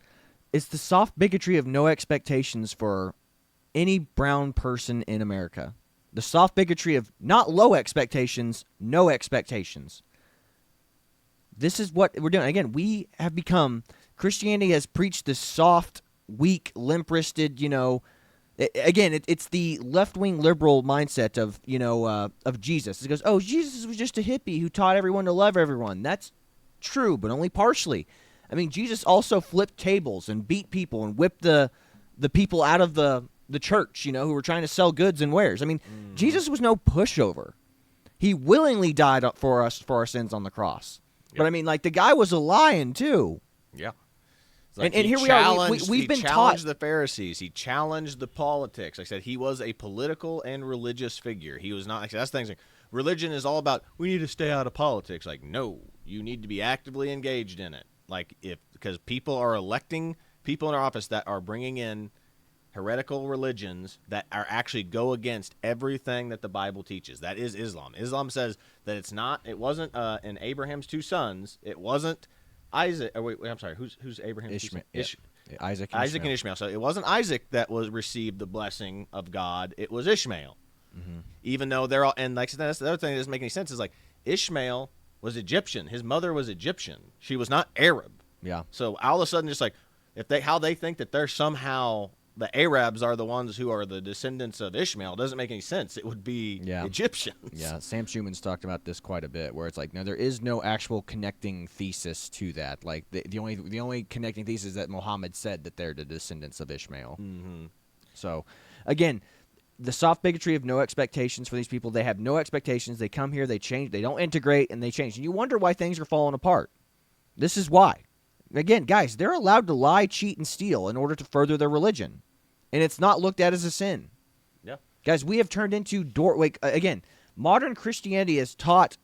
it's the soft bigotry of no expectations for any brown person in America. The soft bigotry of not low expectations, no expectations. This is what we're doing. Again, we have become, Christianity has preached this soft, weak, limp-wristed, it's the left-wing liberal mindset of Jesus. It goes, oh, Jesus was just a hippie who taught everyone to love everyone. That's true, but only partially. I mean, Jesus also flipped tables and beat people and whipped the people out of the church, who were trying to sell goods and wares. I mean, Jesus was no pushover. He willingly died for us for our sins on the cross. But I mean, like, the guy was a lion too. Yeah. And here we are. We've been taught. He challenged the Pharisees. He challenged the politics. Like I said, he was a political and religious figure. He was not. Like, that's the thing. Like, religion is all about, we need to stay out of politics. Like, no, you need to be actively engaged in it. Like, because people are electing people in our office that are bringing in heretical religions that are actually go against everything that the Bible teaches. That is Islam. Islam says that it wasn't in Abraham's two sons. It wasn't Isaac. Oh, wait, I'm sorry. Who's Abraham's Ishmael? two sons? Isaac And Ishmael. So it wasn't Isaac that received the blessing of God. It was Ishmael. Mm-hmm. Even though they're all, and like that's the other thing that doesn't make any sense is like Ishmael was Egyptian. His mother was Egyptian. She was not Arab. Yeah. So all of a sudden, just like how they think that they're somehow the Arabs are the ones who are the descendants of Ishmael doesn't make any sense. It would be Egyptians. Yeah, Sam Schumann's talked about this quite a bit, where it's like, no, there is no actual connecting thesis to that. Like the only connecting thesis is that Muhammad said that they're the descendants of Ishmael. Mm-hmm. So, again, the soft bigotry of no expectations for these people. They have no expectations. They come here, they change, they don't integrate, and they change. And you wonder why things are falling apart. This is why. Again, guys, they're allowed to lie, cheat, and steal in order to further their religion. And it's not looked at as a sin. Yeah. Guys, we have turned into again, modern Christianity has taught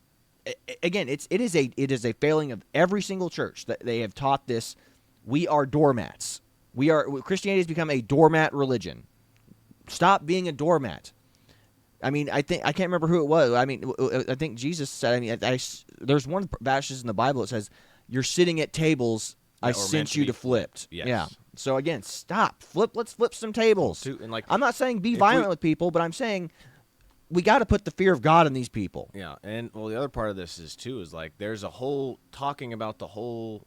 again, it is a failing of every single church that they have taught this. We are doormats. Christianity has become a doormat religion. Stop being a doormat. I mean, I can't remember who it was. I mean, I think Jesus said, there's one passage in the Bible that says, "You're sitting at tables I sent you to flipped." Yes. Yeah. So again, stop. Let's flip some tables. And like, I'm not saying be violent with people, but I'm saying we got to put the fear of God in these people. Yeah, and well, the other part of this is like there's a whole talking about the whole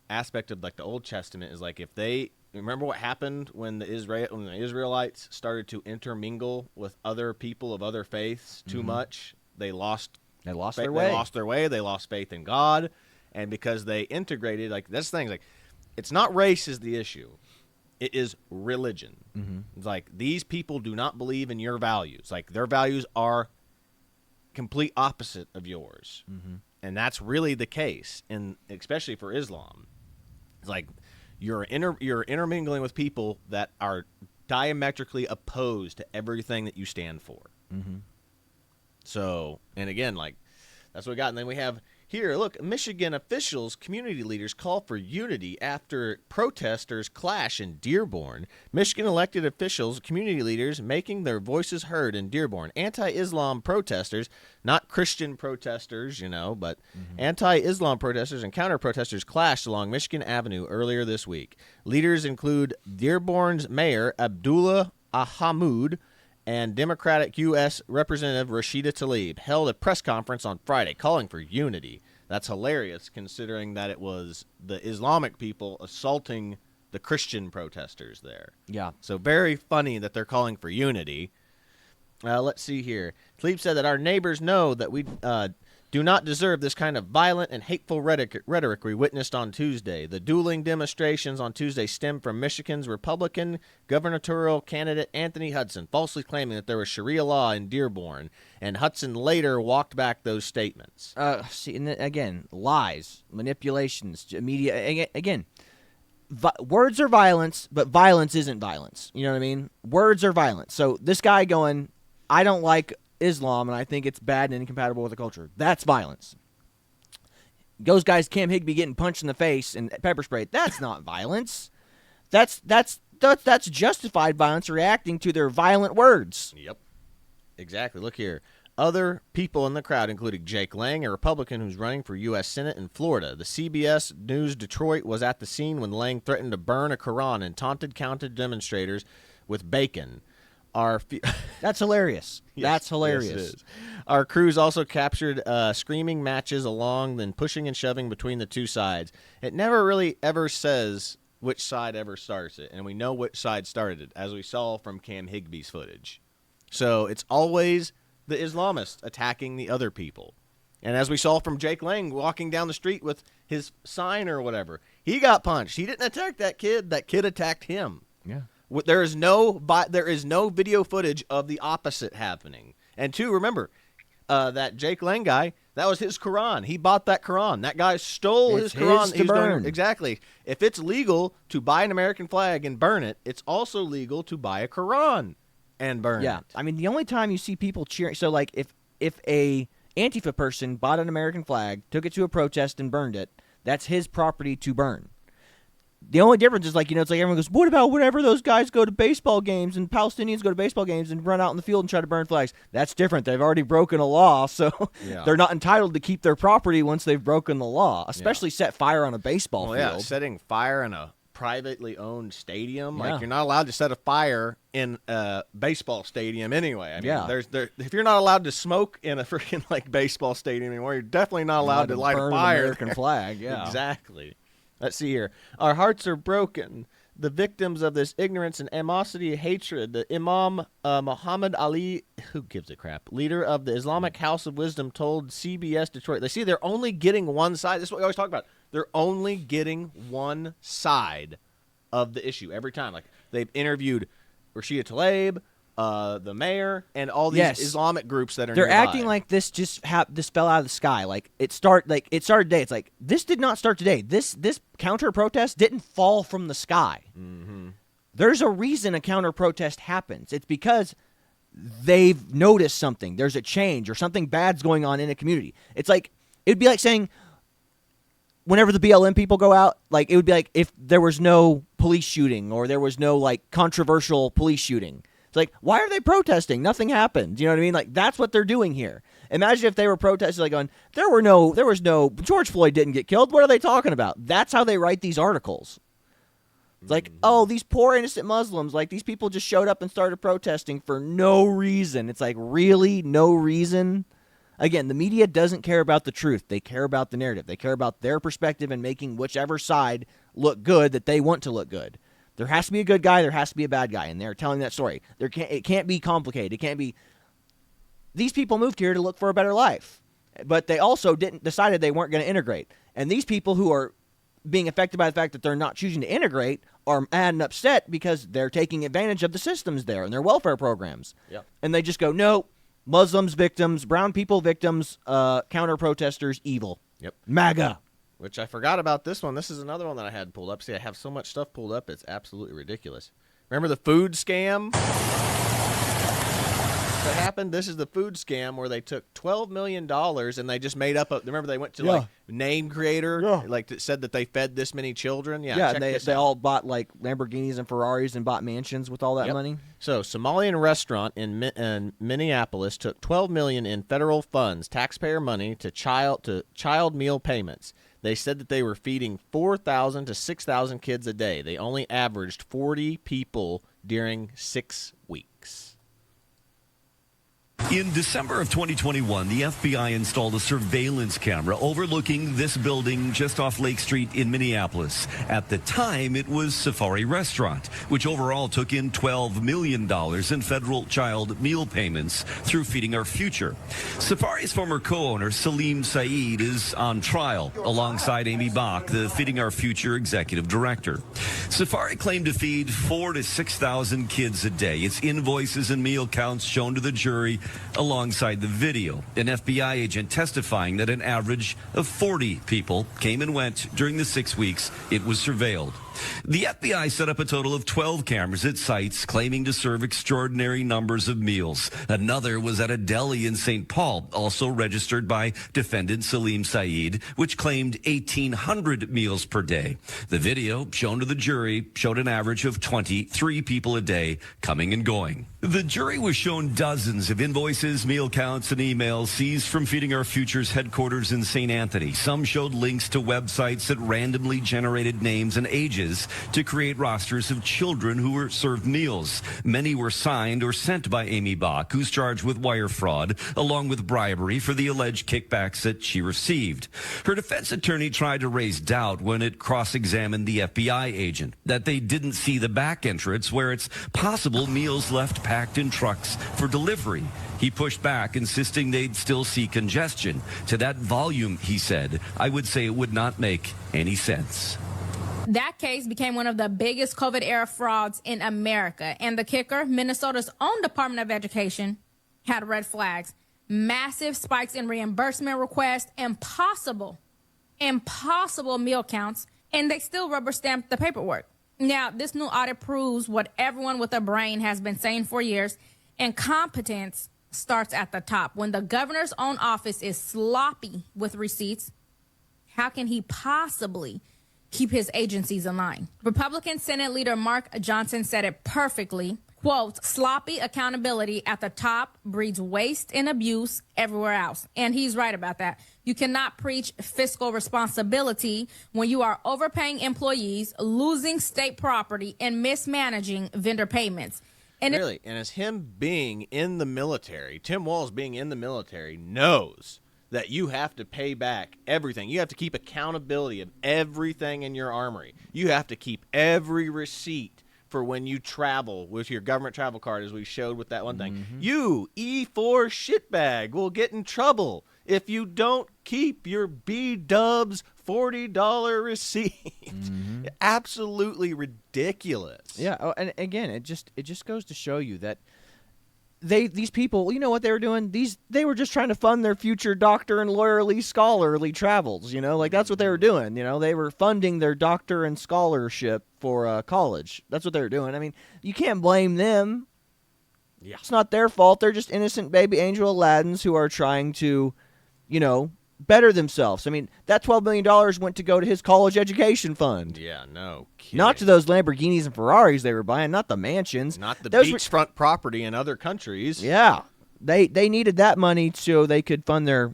aspect of like the Old Testament is like if they remember what happened when the Israelites started to intermingle with other people of other faiths too much, they lost their way. They lost their way. They lost faith in God, and because they integrated, like that's the thing, like it's not race is the issue. It is religion. Mm-hmm. It's like these people do not believe in your values. Like their values are complete opposite of yours. Mm-hmm. And that's really the case, and especially for Islam. It's like you're intermingling with people that are diametrically opposed to everything that you stand for. Mm-hmm. So, and again, like that's what we got. And then we have here, look, Michigan officials, community leaders call for unity after protesters clash in Dearborn. Michigan elected officials, community leaders making their voices heard in Dearborn. Anti-Islam protesters, not Christian protesters, but anti-Islam protesters and counter-protesters clashed along Michigan Avenue earlier this week. Leaders include Dearborn's mayor, Abdullah Ahamoud, and Democratic U.S. Representative Rashida Tlaib held a press conference on Friday calling for unity. That's hilarious considering that it was the Islamic people assaulting the Christian protesters there. Yeah. So very funny that they're calling for unity. Let's see here. Tlaib said that our neighbors know that we do not deserve this kind of violent and hateful rhetoric we witnessed on Tuesday. The dueling demonstrations on Tuesday stemmed from Michigan's Republican gubernatorial candidate Anthony Hudson falsely claiming that there was Sharia law in Dearborn, and Hudson later walked back those statements. And again, lies, manipulations, media. Again, words are violence, but violence isn't violence. You know what I mean? Words are violence. So this guy going, I don't like Islam, and I think it's bad and incompatible with the culture. That's violence. Those guys, Cam Higbee getting punched in the face and pepper sprayed. That's not violence. That's justified violence reacting to their violent words. Yep. Exactly. Look here. Other people in the crowd included Jake Lang, a Republican who's running for U.S. Senate in Florida. The CBS News Detroit was at the scene when Lang threatened to burn a Quran and taunted counter demonstrators with bacon. That's hilarious. Yes, That's hilarious. Yes, it is. Our crews also captured screaming matches along, then pushing and shoving between the two sides. It never really ever says which side ever starts it, and we know which side started it, as we saw from Cam Higbee's footage. So it's always the Islamists attacking the other people. And as we saw from Jake Lang walking down the street with his sign or whatever, he got punched. He didn't attack that kid. That kid attacked him. Yeah. There is no video footage of the opposite happening. And two, remember, that Jake Lang guy, that was his Quran. He bought that Quran. That guy stole his Quran. His to burn. Exactly. If it's legal to buy an American flag and burn it, it's also legal to buy a Quran and burn it. I mean, the only time you see people cheering, so like if a Antifa person bought an American flag, took it to a protest and burned it, that's his property to burn. The only difference is, like, it's like everyone goes, what about whenever those guys go to baseball games and Palestinians go to baseball games and run out in the field and try to burn flags? That's different. They've already broken a law, so they're not entitled to keep their property once they've broken the law, especially set fire on a baseball field. Yeah, setting fire in a privately owned stadium. Yeah. Like, you're not allowed to set a fire in a baseball stadium anyway. I mean, Yeah. If you're not allowed to smoke in a freaking like baseball stadium anymore, you're definitely not allowed to light a burn fire. an American flag, yeah. Exactly. Let's see here. Our hearts are broken. The victims of this ignorance and animosity, hatred. The Imam Muhammad Ali, who gives a crap, leader of the Islamic House of Wisdom, told CBS Detroit. They see they're only getting one side. This is what we always talk about. They're only getting one side of the issue every time. Like, they've interviewed Rashida Tlaib, the mayor, and all these Islamic groups that are They're nearby. acting like this just this fell out of the sky. Like it started today. It's like this did not start today. This counter protest didn't fall from the sky. Mm-hmm. There's a reason a counter protest happens. It's because they've noticed something. There's a change or something bad's going on in a community. It's like it'd be like saying whenever the BLM people go out, like it would be like if there was no police shooting or there was no like controversial police shooting. It's like, why are they protesting? Nothing happened. You know what I mean? Like, that's what they're doing here. Imagine if they were protesting, like, going, there was no, George Floyd didn't get killed. What are they talking about? That's how they write these articles. It's like, oh, these poor innocent Muslims, like, these people just showed up and started protesting for no reason. It's like, really? No reason? Again, the media doesn't care about the truth. They care about the narrative. They care about their perspective and making whichever side look good that they want to look good. There has to be a good guy. There has to be a bad guy, and they're telling that story. It can't be complicated. It can't be. These people moved here to look for a better life, but they also decided they weren't going to integrate. And these people who are being affected by the fact that they're not choosing to integrate are mad and upset because they're taking advantage of the systems there and their welfare programs. Yep. And they just go, no, Muslims victims, brown people victims, counter protesters evil. Yep. MAGA. Which I forgot about this one. This is another one that I had pulled up. See, I have so much stuff pulled up, it's absolutely ridiculous. Remember the food scam that happened? This is the food scam where they took $12 million and they just made up remember they went to like name creator, like said that they fed this many children. Yeah, and they all bought like Lamborghinis and Ferraris and bought mansions with all that money. So, Somalian restaurant in Minneapolis took $12 million in federal funds, taxpayer money, to child meal payments. They said that they were feeding 4,000 to 6,000 kids a day. They only averaged 40 people during 6 weeks. In December of 2021, the FBI installed a surveillance camera overlooking this building just off Lake Street in Minneapolis. At the time, it was Safari Restaurant, which overall took in $12 million in federal child meal payments through Feeding Our Future. Safari's former co-owner, Salim Saeed, is on trial alongside Amy Bach, the Feeding Our Future executive director. Safari claimed to feed 4,000 to 6,000 kids a day. Its invoices and meal counts shown to the jury alongside the video. An FBI agent testifying that an average of 40 people came and went during the 6 weeks it was surveilled. The FBI set up a total of 12 cameras at sites claiming to serve extraordinary numbers of meals. Another was at a deli in St. Paul, also registered by defendant Salim Saeed, which claimed 1,800 meals per day. The video shown to the jury showed an average of 23 people a day coming and going. The jury was shown dozens of invoices, meal counts, and emails seized from Feeding Our Future's headquarters in St. Anthony. Some showed links to websites that randomly generated names and ages to create rosters of children who were served meals. Many were signed or sent by Amy Bach, who's charged with wire fraud, along with bribery for the alleged kickbacks that she received. Her defense attorney tried to raise doubt when it cross-examined the FBI agent, that they didn't see the back entrance where it's possible meals left packed in trucks for delivery. He pushed back, insisting they'd still see congestion. To that volume, he said, I would say it would not make any sense. That case became one of the biggest COVID-era frauds in America. And the kicker, Minnesota's own Department of Education had red flags. massive spikes in reimbursement requests, impossible meal counts, and they still rubber stamp the paperwork. Now, this new audit proves what everyone with a brain has been saying for years. Incompetence starts at the top. When the governor's own office is sloppy with receipts, how can he possibly keep his agencies in line? Republican Senate Leader Mark Johnson said it perfectly. Quote, sloppy accountability at the top breeds waste and abuse everywhere else. And he's right about that. You cannot preach fiscal responsibility when you are overpaying employees, losing state property, and mismanaging vendor payments. And really, and as him being in the military, Tim Walz being in the military knows that you have to pay back everything. You have to keep accountability of everything in your armory. You have to keep every receipt for when you travel with your government travel card, as we showed with that one thing. You, E4 shitbag, will get in trouble if you don't keep your B-dubs $40 receipt. Absolutely ridiculous. Yeah, oh, and again, it just goes to show you that these people, you know what they were doing? They were just trying to fund their future doctor and lawyerly scholarly travels, like that's what they were doing, They were funding their doctor and scholarship for college. That's what they were doing. I mean, you can't blame them. Yeah. It's not their fault. They're just innocent baby angel Aladdins who are trying to, better themselves. I mean, that $12 million went to go to his college education fund. Yeah, no kidding. Not to those Lamborghinis and Ferraris they were buying, not the mansions. Not the beachfront property in other countries. Yeah. They needed that money so they could fund their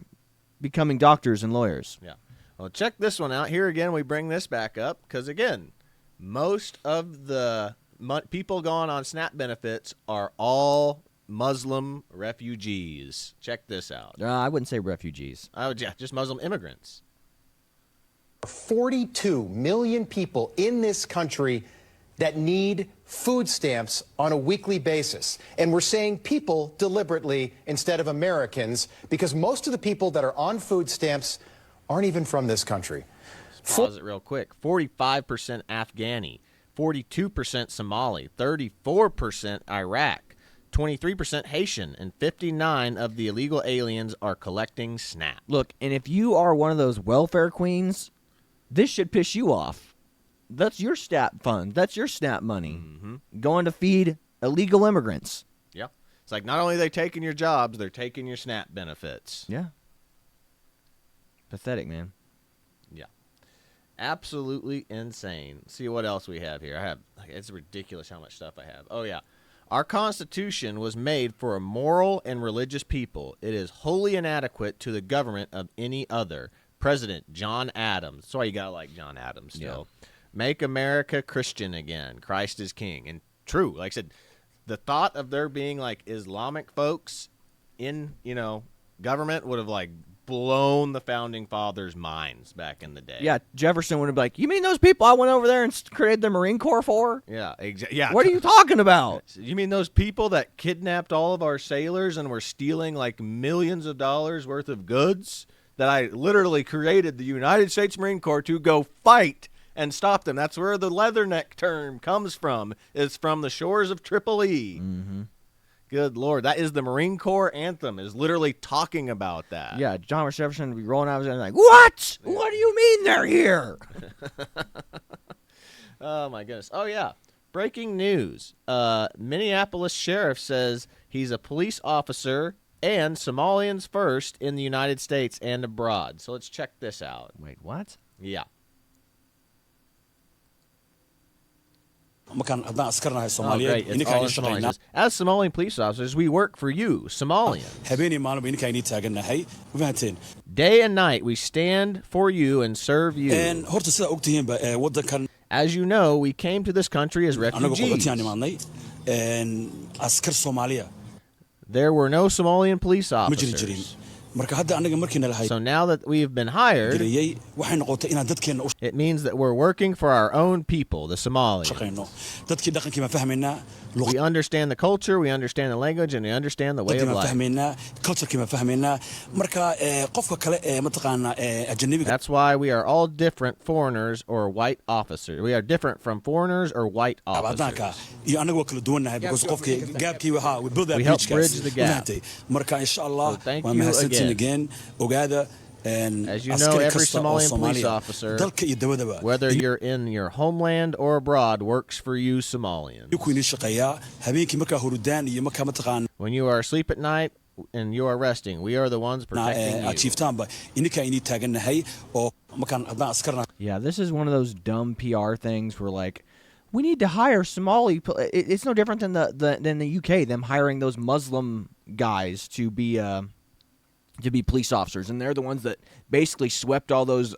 becoming doctors and lawyers. Yeah. Well, check this one out. Here again, we bring this back up because, again, most of the people going on SNAP benefits are all Muslim refugees. Check this out. I wouldn't say refugees. Just Muslim immigrants. 42 million people in this country that need food stamps on a weekly basis. And we're saying people deliberately instead of Americans because most of the people that are on food stamps aren't even from this country. Pause it real quick. 45% Afghani, 42% Somali, 34% Iraq, 23% Haitian, and 59 of the illegal aliens are collecting SNAP. Look, and if you are one of those welfare queens, this should piss you off. That's your SNAP fund. That's your SNAP money going to feed illegal immigrants. Yeah. It's like not only are they taking your jobs, they're taking your SNAP benefits. Yeah. Pathetic, man. Yeah. Absolutely insane. See what else we have here. It's ridiculous how much stuff I have. Oh, yeah. Our Constitution was made for a moral and religious people. It is wholly inadequate to the government of any other. President John Adams. That's why you got to like John Adams still. Yeah. Make America Christian again. Christ is king. And true, like I said, the thought of there being like Islamic folks in, government would have blown the founding fathers' minds back in the day. Yeah, Jefferson would have been like, you mean those people I went over there and created the Marine Corps for? Yeah, exactly. Yeah. What are you talking about? You mean those people that kidnapped all of our sailors and were stealing millions of dollars worth of goods? That I literally created the United States Marine Corps to go fight and stop them. That's where the leatherneck term comes from. It's from the shores of Tripoli. Good Lord. That is the Marine Corps anthem, is literally talking about that. Yeah, Thomas Jefferson would be rolling out his hand like, what? Yeah. What do you mean they're here? Oh, my goodness. Oh, yeah. Breaking news. Minneapolis sheriff says he's a police officer and Somalians first in the United States and abroad. So let's check this out. Wait, what? Yeah. Oh, great. It's all in Somali. As Somalian police officers, we work for you, Somalians. Day and night, we stand for you and serve you. As you know, we came to this country as refugees. There were no Somalian police officers. So now that we've been hired, it means that we're working for our own people, the Somalis. We understand the culture, we understand the language, and we understand the way of life. That's why we are all different foreigners or white officers. We are different from foreigners or white officers. We help bridge the gap. So thank you again. As you know, every Somalian police officer, whether you're in your homeland or abroad, works for you Somalians. When you are asleep at night and you are resting, we are the ones protecting you. Yeah, this is one of those dumb PR things where, like, we need to hire Somali. It's no different than the UK, them hiring those Muslim guys to be police officers, and they're the ones that basically swept all those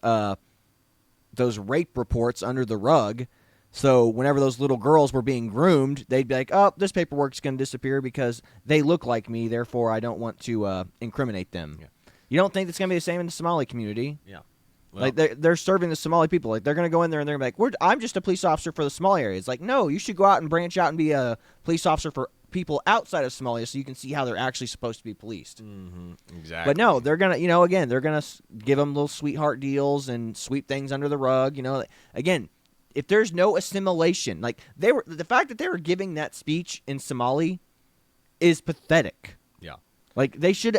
rape reports under the rug. So whenever those little girls were being groomed, they'd be like, "Oh, this paperwork's going to disappear because they look like me. Therefore, I don't want to incriminate them." Yeah. You don't think it's going to be the same in the Somali community? Yeah. Well, Like they're serving the Somali people. Like they're going to go in there and they're going to be like, I'm just a police officer for the Somali area. It's like, no, you should go out and branch out and be a police officer for people outside of Somalia so you can see how they're actually supposed to be policed. Exactly. But no, they're going to, again, they're going to give them little sweetheart deals and sweep things under the rug. Again, if there's no assimilation, like the fact that they were giving that speech in Somali is pathetic. Yeah. Like they should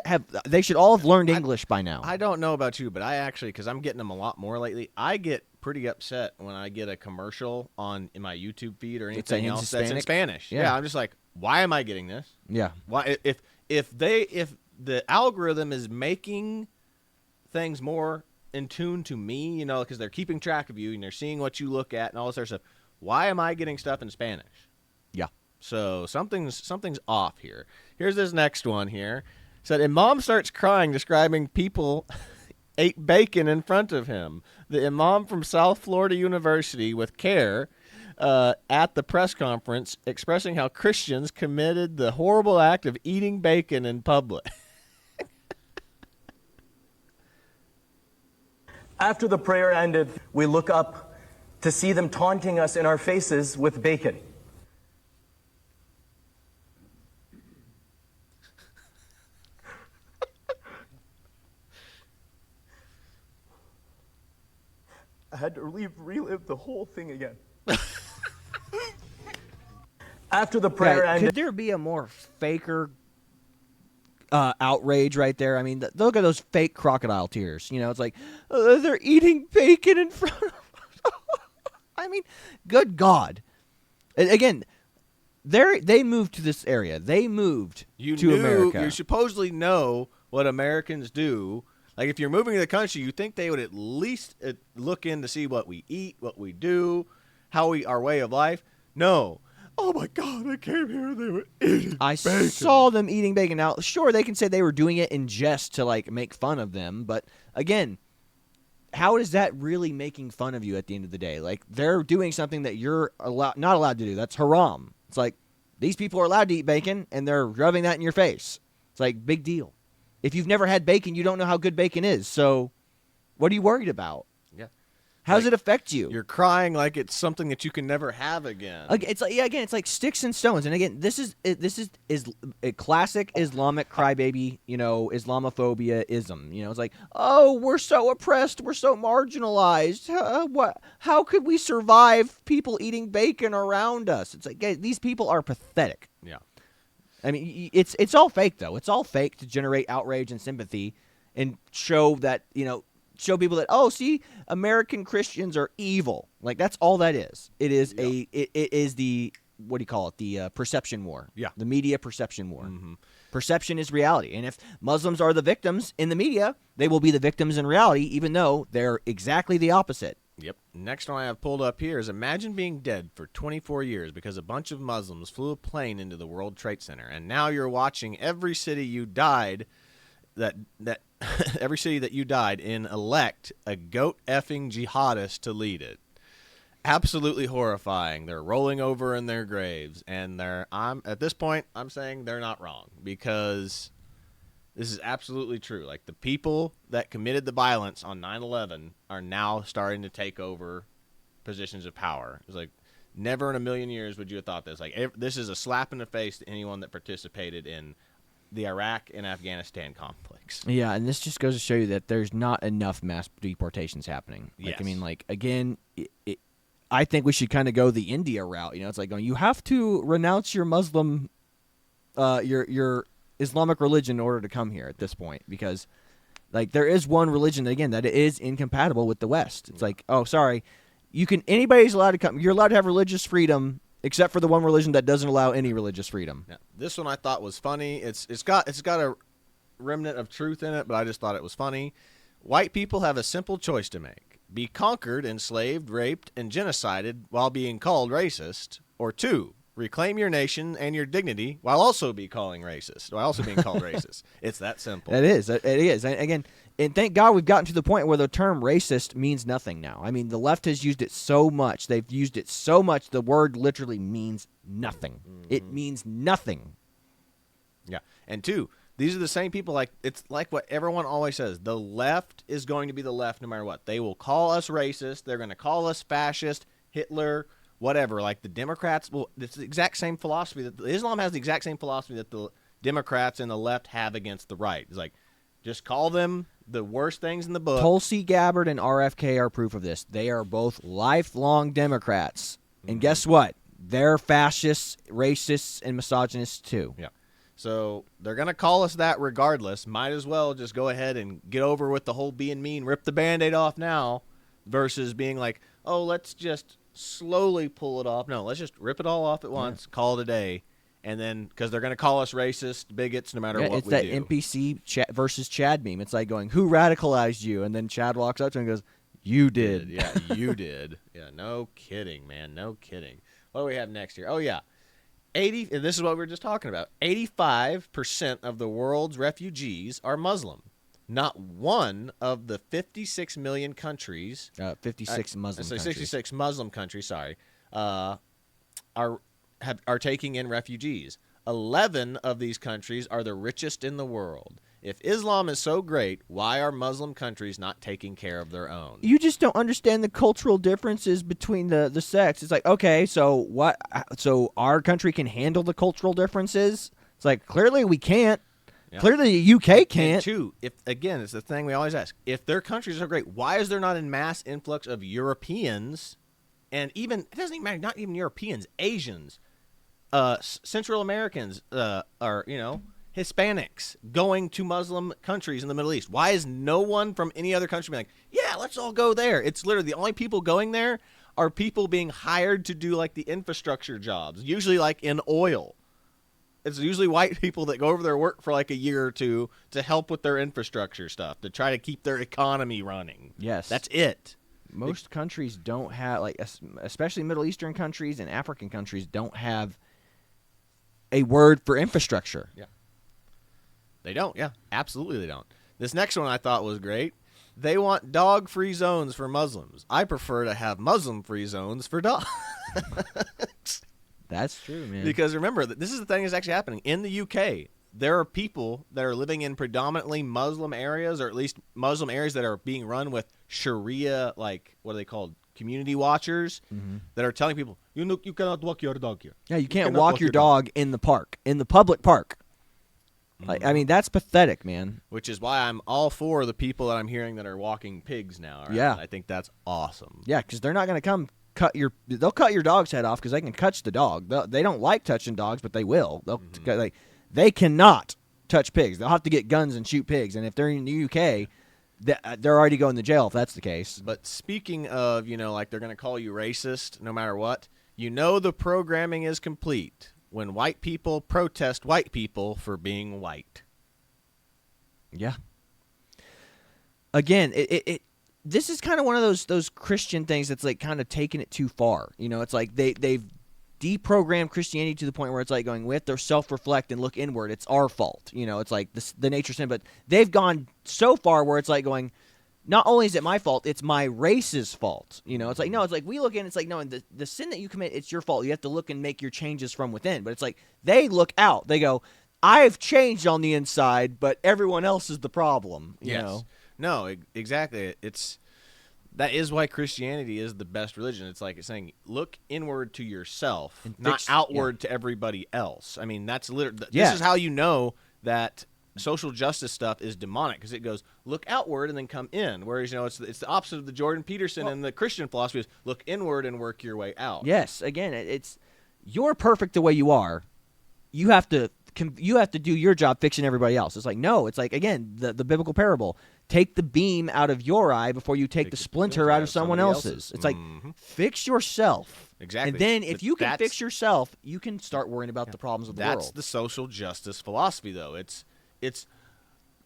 all have learned English by now. I don't know about you, but I actually, because I'm getting them a lot more lately, I get pretty upset when I get a commercial in my YouTube feed or anything else that's in Spanish. Yeah, I'm just like, why am I getting this? Yeah. Why if the algorithm is making things more in tune to me, because they're keeping track of you and they're seeing what you look at and all this other stuff, why am I getting stuff in Spanish? Yeah. So something's off here. Here's this next one here. It said, Imam starts crying describing people ate bacon in front of him. The Imam from South Florida University with care at the press conference expressing how Christians committed the horrible act of eating bacon in public. After the prayer ended, we look up to see them taunting us in our faces with bacon. I had to relive the whole thing again. After the prayer ended... Could there be a more faker outrage right there? I mean, look at those fake crocodile tears. It's like, they're eating bacon in front of us. I mean, good God. Again, they moved to this area. They moved to America. You supposedly know what Americans do. Like, if you're moving to the country, you think they would at least look in to see what we eat, what we do, our way of life. No. Oh, my God, I came here, they were eating bacon. Saw them eating bacon. Now, sure, they can say they were doing it in jest to, make fun of them. But, again, how is that really making fun of you at the end of the day? Like, they're doing something that you're not allowed to do. That's haram. It's like, these people are allowed to eat bacon, and they're rubbing that in your face. It's like, big deal. If you've never had bacon, you don't know how good bacon is. So what are you worried about? Yeah. How does it affect you? You're crying like it's something that you can never have again. It's like, it's like sticks and stones. And again, this is a classic Islamic crybaby, Islamophobia-ism. It's like, oh, we're so oppressed, we're so marginalized. How could we survive people eating bacon around us? It's like, guys, these people are pathetic. Yeah. I mean, it's all fake, though. It's all fake to generate outrage and sympathy and show that, show people that, oh, see, American Christians are evil. Like, that's all that is. It is it is the, what do you call it, the perception war. Yeah. The media perception war. Mm-hmm. Perception is reality. And if Muslims are the victims in the media, they will be the victims in reality, even though they're exactly the opposite. Yep. Next one I have pulled up here is imagine being dead for 24 years because a bunch of Muslims flew a plane into the World Trade Center, and now you're watching every city you died every city that you died in elect a goat effing jihadist to lead it. Absolutely horrifying. They're rolling over in their graves, and at this point I'm saying they're not wrong, because This is absolutely true. Like, the people that committed the violence on 9/11 are now starting to take over positions of power. It's like, never in a million years would you have thought this. Like, this is a slap in the face to anyone that participated in the Iraq and Afghanistan conflicts. Yeah, and this just goes to show you that there's not enough mass deportations happening. Like, Yes. I mean, like, again, I think we should kind of go the India route. You know, it's like going, you have to renounce your Muslim, your Islamic religion in order to come here at this point, because, like, there is one religion, again, that is incompatible with the West. It's like, oh, sorry, anybody's allowed to come. You're allowed to have religious freedom, except for the one religion that doesn't allow any religious freedom. Now, this one I thought was funny. It's got a remnant of truth in it, but I just thought it was funny. White people have a simple choice to make: be conquered, enslaved, raped, and genocided while being called racist, or 2, reclaim your nation and your dignity while also being called racist. It's that simple. It is. It is. And again, and thank God we've gotten to the point where the term racist means nothing now. I mean, the left has used it so much. They've used it so much. The word literally means nothing. It means nothing. Yeah. And 2, these are the same people. Like, it's like what everyone always says: the left is going to be the left no matter what. They will call us racist. They're going to call us fascist, Hitler, whatever. Like, the Democrats, well, it's the exact same philosophy that Islam has, the exact same philosophy that the Democrats and the left have against the right. It's like, just call them the worst things in the book. Tulsi Gabbard and RFK are proof of this. They are both lifelong Democrats. And guess what? They're fascists, racists, and misogynists too. Yeah. So they're going to call us that regardless. Might as well just go ahead and get over with the whole being mean, rip the Band-Aid off now, versus being like, oh, let's just slowly pull it off. No, let's just rip it all off at once, call it a day, and then, because they're going to call us racist, bigots, no matter what we do. It's that NPC versus Chad meme. It's like going, who radicalized you? And then Chad walks up to him and goes, you did. Yeah, you did. Yeah, no kidding, man. No kidding. What do we have next here? Oh, yeah. And this is what we were just talking about. 85% of the world's refugees are Muslim. Not one of the 56 million countries, 56 Muslim countries. 66 Muslim countries, sorry, are taking in refugees. 11 of these countries are the richest in the world. If Islam is so great, why are Muslim countries not taking care of their own? You just don't understand the cultural differences between the sects. It's like, okay, so what? So our country can handle the cultural differences? It's like, clearly we can't. Yeah. Clearly the UK can't. And 2, again, it's the thing we always ask. If their countries are great, why is there not a mass influx of Europeans, and even, it doesn't even matter, not even Europeans, Asians, Central Americans, or, Hispanics going to Muslim countries in the Middle East? Why is no one from any other country being like, yeah, let's all go there? It's literally the only people going there are people being hired to do, like, the infrastructure jobs, usually, like, in oil. It's usually white people that go over there, work for like a year or 2 to help with their infrastructure stuff, to try to keep their economy running. Yes. That's it. Most countries don't have, like, especially Middle Eastern countries and African countries, don't have a word for infrastructure. Yeah. They don't. Yeah, absolutely they don't. This next one I thought was great. They want dog-free zones for Muslims. I prefer to have Muslim-free zones for dogs. That's true, man. Because remember, this is the thing that's actually happening. In the UK, there are people that are living in predominantly Muslim areas, or at least Muslim areas that are being run with Sharia, like, what are they called? Community watchers, that are telling people, you cannot walk your dog here. Yeah, you can't walk your dog in the park, in the public park. Like, I mean, that's pathetic, man. Which is why I'm all for the people that I'm hearing that are walking pigs now. Right? Yeah. I think that's awesome. Yeah, because they're not going to come they'll cut your dog's head off because they can touch the dog. They don't like touching dogs, but they will. They cannot touch pigs. They'll have to get guns and shoot pigs. And if they're in the UK, they're already going to jail if that's the case. But speaking of, like they're going to call you racist no matter what, the programming is complete when white people protest white people for being white. Yeah. Again, this is kind of one of those Christian things that's like kind of taking it too far. It's like they've deprogrammed Christianity to the point where it's like going, we have to self-reflect and look inward. It's our fault. It's like the nature sin. But they've gone so far where it's like going, not only is it my fault, it's my race's fault. It's like, no, it's like we look in, it's like, no, and the sin that you commit, it's your fault. You have to look and make your changes from within. But it's like they look out. They go, I've changed on the inside, but everyone else is the problem. You know? No, exactly. That is why Christianity is the best religion. It's like it's saying, look inward to yourself, not outward to everybody else. I mean, that's literally. This is how you know that social justice stuff is demonic, because it goes look outward and then come in. Whereas it's the opposite of the Jordan Peterson and the Christian philosophy is look inward and work your way out. Yes, again, it's you're perfect the way you are. You have to do your job fixing everybody else. It's like, no, it's like, again, the biblical parable. Take the beam out of your eye before you take the splinter out of someone else's. It's like, fix yourself. Exactly. And then if you can fix yourself, you can start worrying about the problems of the world. That's the social justice philosophy, though. It's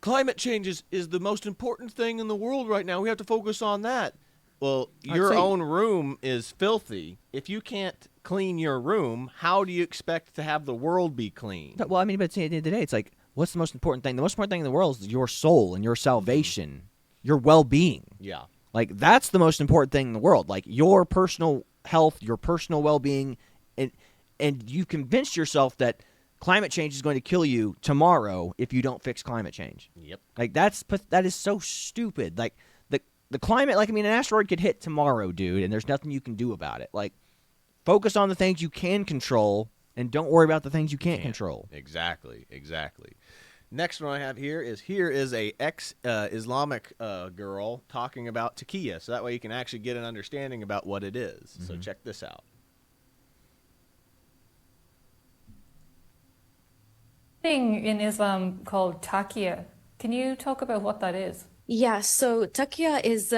climate change is the most important thing in the world right now. We have to focus on that. Well, your own room is filthy. If you can't clean your room, how do you expect to have the world be clean? Well, I mean, but at the end of the day, it's like, what's the most important thing? The most important thing in the world is your soul and your salvation, your well-being. Yeah. Like, that's the most important thing in the world. Like, your personal health, your personal well-being, and you've convinced yourself that climate change is going to kill you tomorrow if you don't fix climate change. Yep. Like, that is so stupid. Like, the climate, like, I mean, an asteroid could hit tomorrow, dude, and there's nothing you can do about it. Like, focus on the things you can control, and don't worry about the things you can't control. Exactly. Next one I have here is a ex-Islamic girl talking about taqiyya, so that way you can actually get an understanding about what it is. So check this out. Thing in Islam called taqiyya. Can you talk about what that is? Yeah, so taqiyya is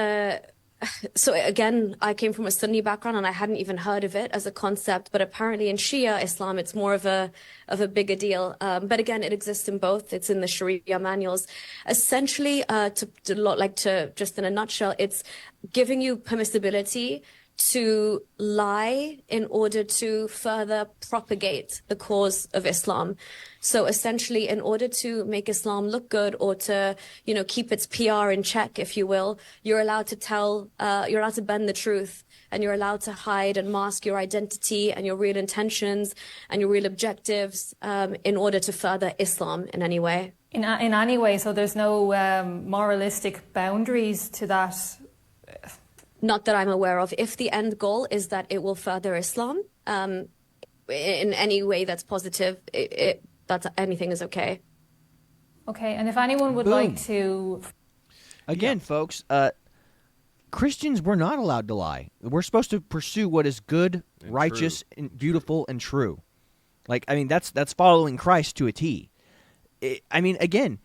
so again, I came from a Sunni background and I hadn't even heard of it as a concept, but apparently in Shia Islam it's more of a bigger deal. But again, it exists in both. It's in the Sharia manuals. Essentially, to just in a nutshell, it's giving you permissibility to lie in order to further propagate the cause of Islam. So essentially, in order to make Islam look good or to, keep its PR in check, if you will, you're allowed to bend the truth, and you're allowed to hide and mask your identity and your real intentions and your real objectives in order to further Islam in any way. In any way, so there's no moralistic boundaries to that? Not that I'm aware of. If the end goal is that it will further Islam in any way that's positive, that's anything is okay. Okay, and if anyone would like to... Again, folks, Christians, we're not allowed to lie. We're supposed to pursue what is good, righteous, and beautiful, and true. Like, I mean, that's following Christ to a T. Again,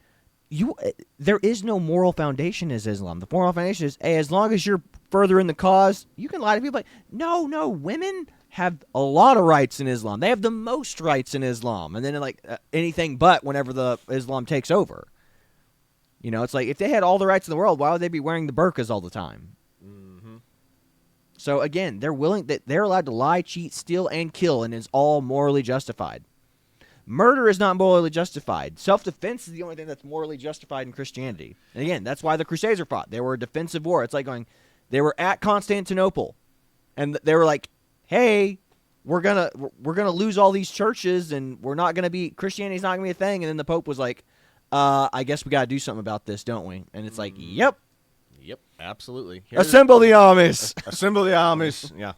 there is no moral foundation as Islam. The moral foundation is, hey, as long as you're furthering the cause, you can lie to people. Like, no, women have a lot of rights in Islam. They have the most rights in Islam. And then anything but whenever the Islam takes over. It's like, if they had all the rights in the world, why would they be wearing the burqas all the time? So again, they're allowed to lie, cheat, steal, and kill, and it's all morally justified. Murder is not morally justified. Self-defense is the only thing that's morally justified in Christianity. And again, that's why the Crusaders fought. They were a defensive war. It's like they were at Constantinople, and they were like, hey, we're gonna lose all these churches, and Christianity's not gonna be a thing. And then the Pope was like, I guess we gotta do something about this, don't we? And it's like, yep, absolutely. Assemble the armies. Assemble the armies. Yeah.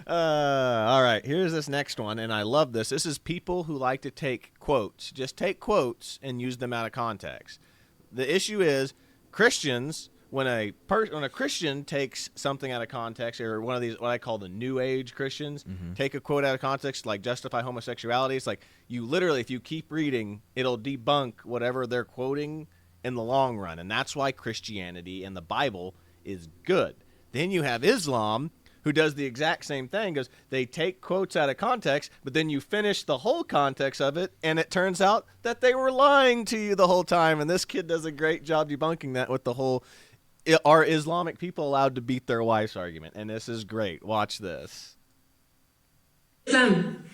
All right, here's this next one, and I love this. This is people who like to take quotes, just take quotes and use them out of context. The issue is Christians, when a Christian takes something out of context, or one of these, what I call the New Age Christians, take a quote out of context, like justify homosexuality. It's like you literally, if you keep reading, it'll debunk whatever they're quoting in the long run, and that's why Christianity and the Bible is good. Then you have Islam, who does the exact same thing, because they take quotes out of context, but then you finish the whole context of it, and it turns out that they were lying to you the whole time. And this kid does a great job debunking that with the whole, are Islamic people allowed to beat their wives argument? And this is great. Watch this. Islam.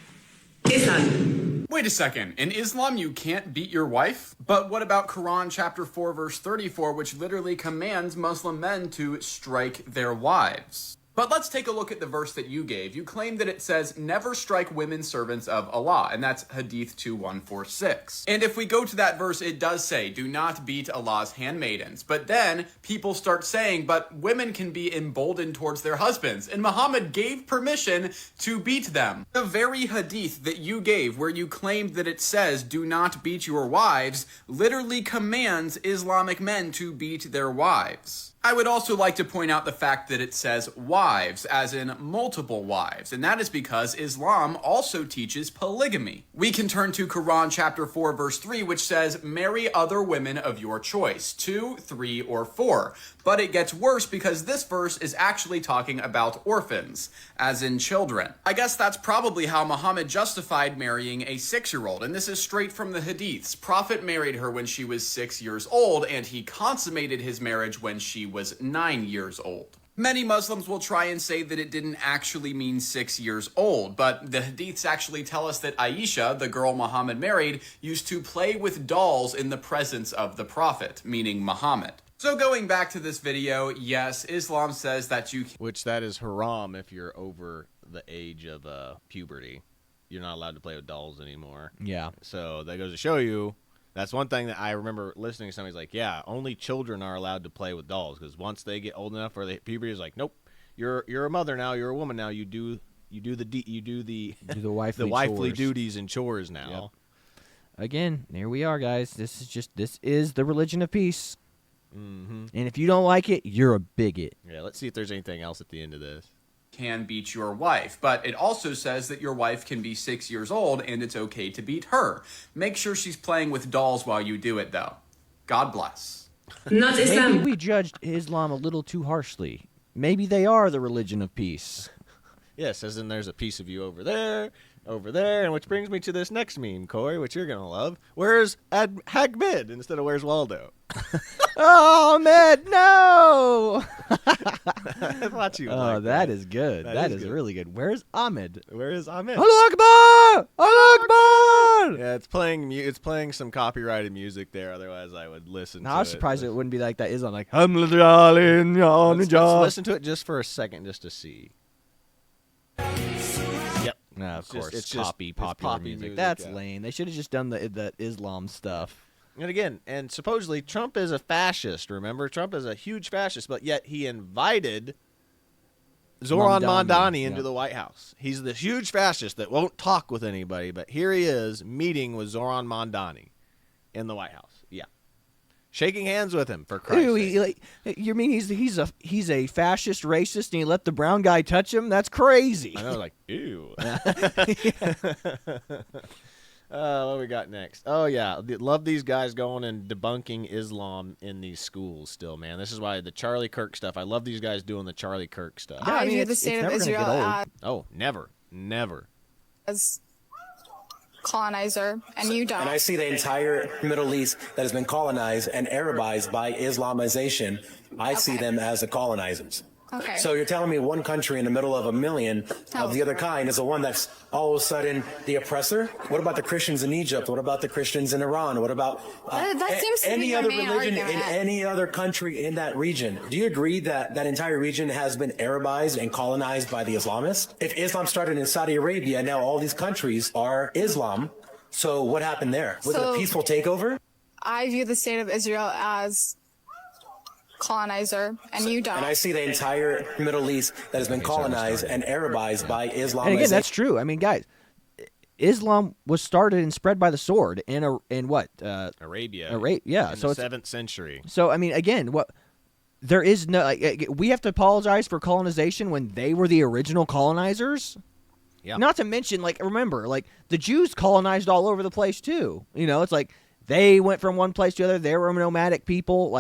Wait a second. In Islam, you can't beat your wife? But what about Quran chapter 4, verse 34, which literally commands Muslim men to strike their wives? But let's take a look at the verse that you gave. You claim that it says, never strike women servants of Allah, and that's Hadith 2146. And if we go to that verse, it does say, do not beat Allah's handmaidens. But then people start saying, but women can be emboldened towards their husbands, and Muhammad gave permission to beat them. The very Hadith that you gave, where you claimed that it says, do not beat your wives, literally commands Islamic men to beat their wives. I would also like to point out the fact that it says wives, as in multiple wives, and that is because Islam also teaches polygamy. We can turn to Quran chapter 4 verse 3, which says, marry other women of your choice, 2, 3, or 4. But it gets worse because this verse is actually talking about orphans, as in children. I guess that's probably how Muhammad justified marrying a 6-year-old, and this is straight from the Hadiths. Prophet married her when she was 6 years old, and he consummated his marriage when she was 9 years old. Many Muslims will try and say that it didn't actually mean 6 years old, but the Hadiths actually tell us that Aisha, the girl Muhammad married, used to play with dolls in the presence of the Prophet, meaning Muhammad. So going back to this video, yes, Islam says that you... Which that is haram if you're over the age of puberty. You're not allowed to play with dolls anymore. Yeah. So that goes to show you, that's one thing that I remember listening to somebody's like, yeah, only children are allowed to play with dolls, because once they get old enough for the puberty, is like, nope, you're a mother now, you're a woman now, you do the wifely duties and chores now. Yep. Again, there we are, guys. This is the religion of peace. Mm-hmm. And if you don't like it, you're a bigot. Yeah, let's see if there's anything else at the end of this. Can beat your wife, but it also says that your wife can be 6 years old and it's okay to beat her. Make sure she's playing with dolls while you do it, though. God bless. Not Islam. Maybe we judged Islam a little too harshly. Maybe they are the religion of peace. Yes, as in there's a piece of you over there, and which brings me to this next meme, Corey, which you're going to love. Where's Hagmid instead of where's Waldo? Oh, Ahmed, no! I thought you would Oh, like that is good. That is good. really good. Where's Ahmed? Where is Ahmed? Allah Akbar! Allah Akbar! Yeah, it's playing some copyrighted music there. Otherwise, I would listen. I was surprised it wouldn't be like that. Islam, like let's listen to it just for a second, just to see. Yep. No, of course. It's popular poppy music. That's yeah. lame. They should have just done the Islam stuff. And again, and supposedly Trump is a fascist, remember? Trump is a huge fascist, but yet he invited Zoran Mondani into the White House. He's this huge fascist that won't talk with anybody, but here he is meeting with Zoran Mondani in the White House. Yeah. Shaking hands with him, for Christ's sake. You mean he's a fascist racist and he let the brown guy touch him? That's crazy. I know, like, ew. What we got next? Oh, yeah. Love these guys going and debunking Islam in these schools still, man. This is why the Charlie Kirk stuff, I love these guys doing the Charlie Kirk stuff. Yeah, I view the state of Israel Oh, never. as colonizer, and you don't. And I see the entire Middle East that has been colonized and Arabized by Islamization. I see them as the colonizers. Okay. So you're telling me one country in the middle of a million of the other kind is the one that's all of a sudden the oppressor? What about the Christians in Egypt? What about the Christians in Iran? What about that seems to be any your other main religion in argument. any other country in that region? Do you agree that that entire region has been Arabized and colonized by the Islamists? If Islam started in Saudi Arabia, now all these countries are Islam. So what happened there? Was it a peaceful takeover? I view the state of Israel as colonizer, and you don't. And I see the entire Middle East that has been colonized and Arabized by Islam. And again, that's true. I mean, guys, Islam was started and spread by the sword in what? Arabia. Yeah. In So the it's 7th century. So I mean, again, there is no. We have to apologize for colonization when they were the original colonizers. Yeah. Not to mention, remember, the Jews colonized all over the place too. It's like they went from one place to the other. They were nomadic people.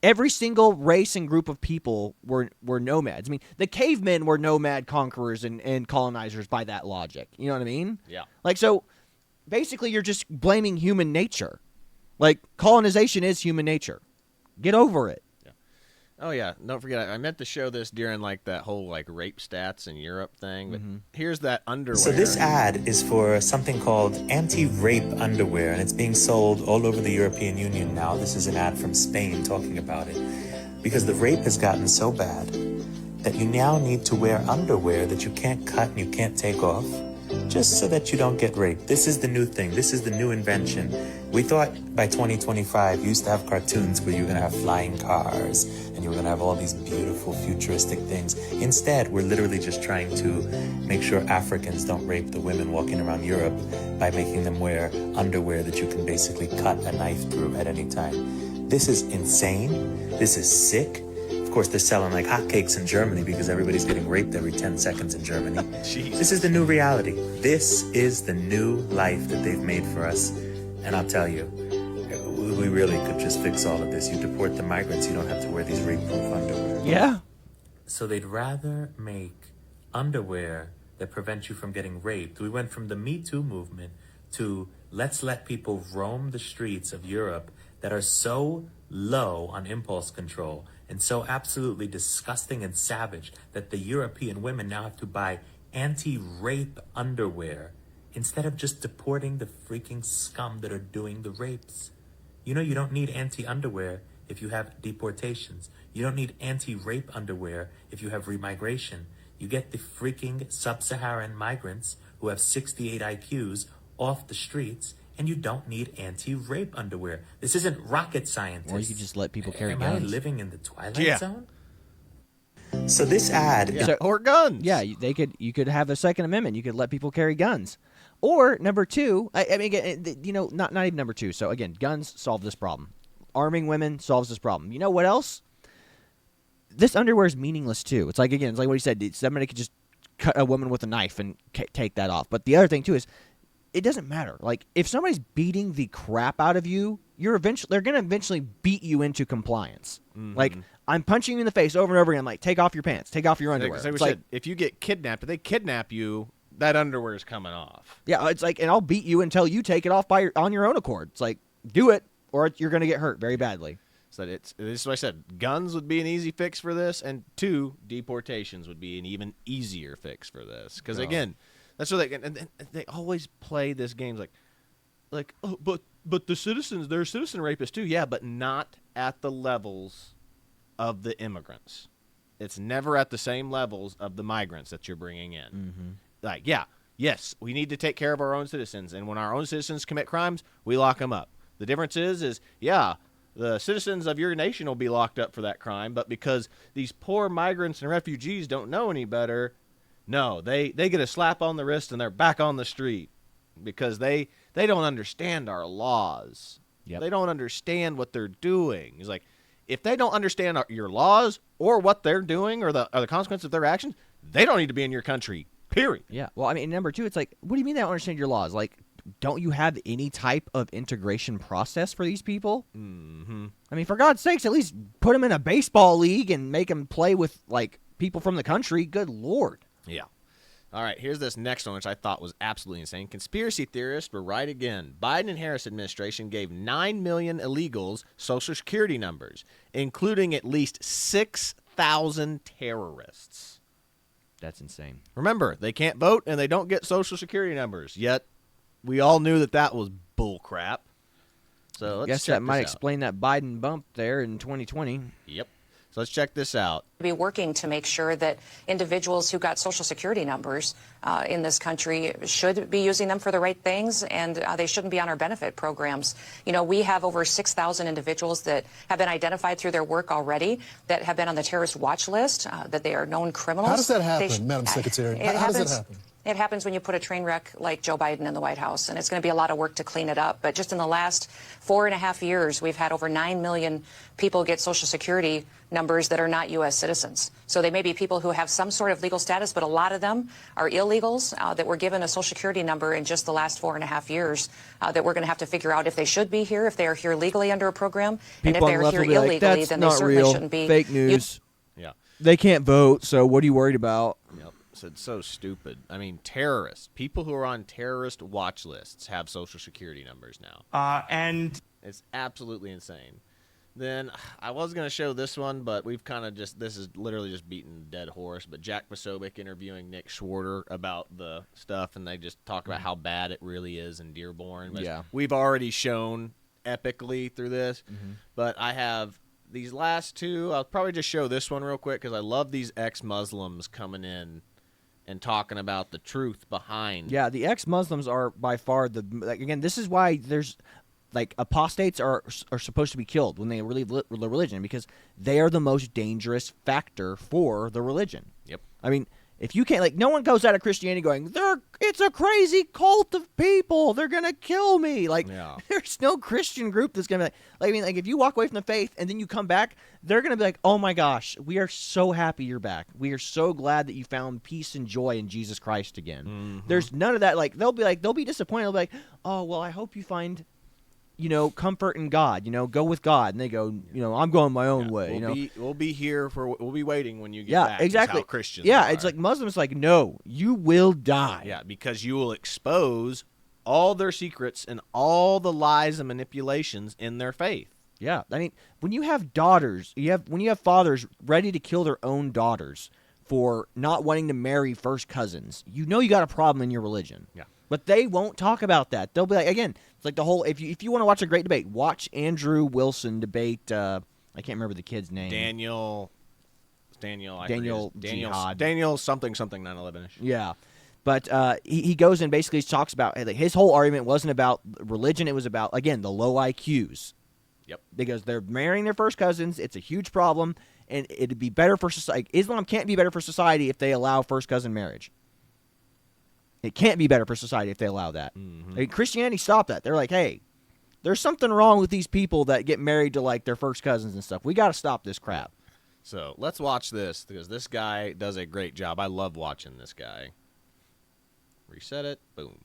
Every single race and group of people were nomads. I mean, the cavemen were nomad conquerors and colonizers by that logic. You know what I mean? Yeah. So basically you're just blaming human nature. Colonization is human nature. Get over it. Yeah. Oh, yeah. Don't forget, I meant to show this during, that whole, rape stats in Europe thing. But here's that underwear. So this ad is for something called anti-rape underwear, and it's being sold all over the European Union now. This is an ad from Spain talking about it. Because the rape has gotten so bad, that you now need to wear underwear that you can't cut and you can't take off, just so that you don't get raped. This is the new thing. This is the new invention. We thought by 2025, you used to have cartoons where you were going to have flying cars and you were going to have all these beautiful futuristic things. Instead, we're literally just trying to make sure Africans don't rape the women walking around Europe by making them wear underwear that you can basically cut a knife through at any time. This is insane. This is sick. Of course, they're selling like hotcakes in Germany because everybody's getting raped every 10 seconds in Germany. This is the new reality. This is the new life that they've made for us. And I'll tell you, we really could just fix all of this. You deport the migrants, you don't have to wear these rape-proof underwear. Yeah. So they'd rather make underwear that prevent you from getting raped. We went from the Me Too movement to let's let people roam the streets of Europe that are so low on impulse control and so absolutely disgusting and savage that the European women now have to buy anti-rape underwear instead of just deporting the freaking scum that are doing the rapes. You know, you don't need anti-underwear if you have deportations. You don't need anti-rape underwear if you have remigration. You get the freaking sub-Saharan migrants who have 68 IQs off the streets, and you don't need anti-rape underwear. This isn't rocket science. Or you could just let people carry Am guns. I living in the Twilight Zone? So this ad, or guns. Yeah, you could have a Second Amendment. You could let people carry guns. Or number two, I mean, again, you know, not even number two. So again, guns solve this problem. Arming women solves this problem. You know what else? This underwear is meaningless too. It's like, again, it's like what he said. Somebody could just cut a woman with a knife and take that off. But the other thing too is, it doesn't matter. Like, if somebody's beating the crap out of you, they're going to eventually beat you into compliance. Mhm. Like, I'm punching you in the face over and over again. Like, take off your pants, take off your underwear. Like we It's like, said, if you get kidnapped, if they kidnap you, that underwear is coming off. yeah, it's like, and I'll beat you until you take it off on your own accord. It's like, do it, or you're going to get hurt very badly. So this is what I said. Guns would be an easy fix for this, and two, deportations would be an even easier fix for this. Because again, that's what they always play this game like, oh, but the citizens, they're citizen rapists too. Yeah, but not at the levels of the immigrants. It's never at the same levels of the migrants that you're bringing in. Mm-hmm. Like, yeah, yes, we need to take care of our own citizens, and when our own citizens commit crimes, we lock them up. The difference is yeah, the citizens of your nation will be locked up for that crime, but because these poor migrants and refugees don't know any better, no, they get a slap on the wrist and they're back on the street because they don't understand our laws. Yep. They don't understand what they're doing. It's like, if they don't understand your laws or what they're doing or the consequences of their actions, they don't need to be in your country, period. Yeah. Well, I mean, number two, it's like, what do you mean they don't understand your laws? Like, don't you have any type of integration process for these people? Mm-hmm. I mean, for God's sakes, at least put them in a baseball league and make them play with, like, people from the country. Good Lord. Yeah. All right, here's this next one, which I thought was absolutely insane. Conspiracy theorists were right again. Biden and Harris administration gave 9 million illegals Social Security numbers, including at least 6,000 terrorists. That's insane. Remember, they can't vote and they don't get Social Security numbers, yet we all knew that was bull crap. So let's guess check that might this out. explain that Biden bump there in 2020. Yep. So let's check this out. Be working to make sure that individuals who got Social Security numbers in this country should be using them for the right things, and they shouldn't be on our benefit programs. You know, we have over 6,000 individuals that have been identified through their work already that have been on the terrorist watch list, that they are known criminals. How does that happen, Madam Secretary? How does that happen? It happens when you put a train wreck like Joe Biden in the White House, and it's going to be a lot of work to clean it up. But just in the last 4.5 years, we've had over 9 million people get Social Security numbers that are not U.S. citizens. So they may be people who have some sort of legal status, but a lot of them are illegals that were given a Social Security number in just the last 4.5 years that we're going to have to figure out if they should be here, if they are here legally under a program, and if they are here illegally, then they certainly shouldn't be. Fake news. Yeah. They can't vote, so what are you worried about? Yep. So it's so stupid. I mean, terrorists, people who are on terrorist watch lists have Social Security numbers now. And it's absolutely insane. Then I was going to show this one, but we've kind of this is literally just beating a dead horse. But Jack Posobiec interviewing Nick Schwarter about the stuff, and they just talk about how bad it really is in Dearborn. But yeah. We've already shown epically through this, but I have these last two, I'll probably just show this one real quick because I love these ex-Muslims coming in and talking about the truth behind. Yeah, the ex-Muslims are by far again, this is why there's apostates are supposed to be killed when they leave the religion, because they are the most dangerous factor for the religion. Yep. I mean, if you can't, no one goes out of Christianity going, it's a crazy cult of people, they're gonna kill me. There's no Christian group that's gonna be if you walk away from the faith and then you come back, they're gonna be like, oh my gosh, we are so happy you're back. We are so glad that you found peace and joy in Jesus Christ again. Mm-hmm. There's none of that. They'll be disappointed. They'll be like, oh well, I hope you find comfort in God, go with God. And they go, I'm going my own way. We'll be waiting when you get back. Yeah, exactly. How Christians are. It's like Muslims no, you will die. Yeah, because you will expose all their secrets and all the lies and manipulations in their faith. Yeah, I mean, when you have daughters, when you have fathers ready to kill their own daughters for not wanting to marry first cousins, you got a problem in your religion. Yeah. But they won't talk about that. They'll be like, again, it's like the whole, if you want to watch a great debate, watch Andrew Wilson debate, I can't remember the kid's name. Daniel Jihad. Daniel something 9/11ish. Yeah. But he goes and basically talks about, his whole argument wasn't about religion, it was about, again, the low IQs. Yep. Because they're marrying their first cousins, it's a huge problem, and it'd be better for society. Islam can't be better for society if they allow first cousin marriage. It can't be better for society if they allow that. Mm-hmm. I mean, Christianity stopped that. They're like, hey, there's something wrong with these people that get married to their first cousins and stuff. We got to stop this crap. So let's watch this because this guy does a great job. I love watching this guy. Reset it. Boom.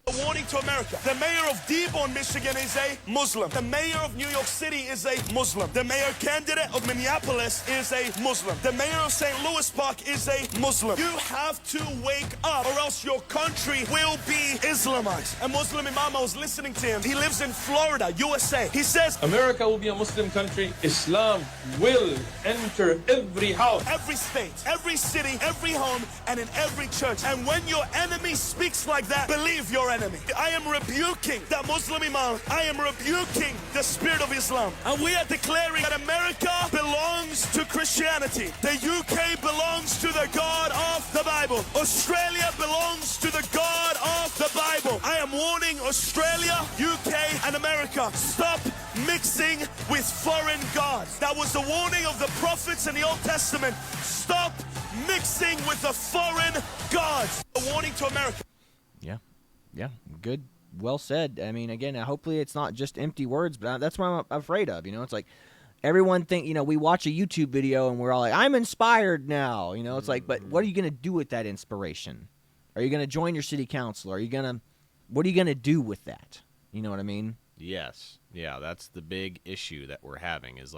A warning to America. The mayor of Dearborn, Michigan is a Muslim. The mayor of New York City is a Muslim. The mayor candidate of Minneapolis is a Muslim. The mayor of St. Louis Park is a Muslim. You have to wake up or else your country will be Islamized. A Muslim imam, I was listening to him. He lives in Florida, USA. He says, America will be a Muslim country. Islam will enter every house. Every state, every city, every home, and in every church. And when your enemy speaks like that, believe your enemy. I am rebuking that Muslim imam. I am rebuking the spirit of Islam. And we are declaring that America belongs to Christianity. The UK belongs to the God of the Bible. Australia belongs to the God of the Bible. I am warning Australia, UK, and America. Stop mixing with foreign gods. That was the warning of the prophets in the Old Testament. Stop mixing with the foreign gods. A warning to America. Yeah, good. Well said. I mean, again, hopefully it's not just empty words, but that's what I'm afraid of. It's like everyone think, we watch a YouTube video and we're all like, I'm inspired now. It's like, but what are you going to do with that inspiration? Are you going to join your city council? What are you going to do with that? You know what I mean? Yes. Yeah, that's the big issue that we're having is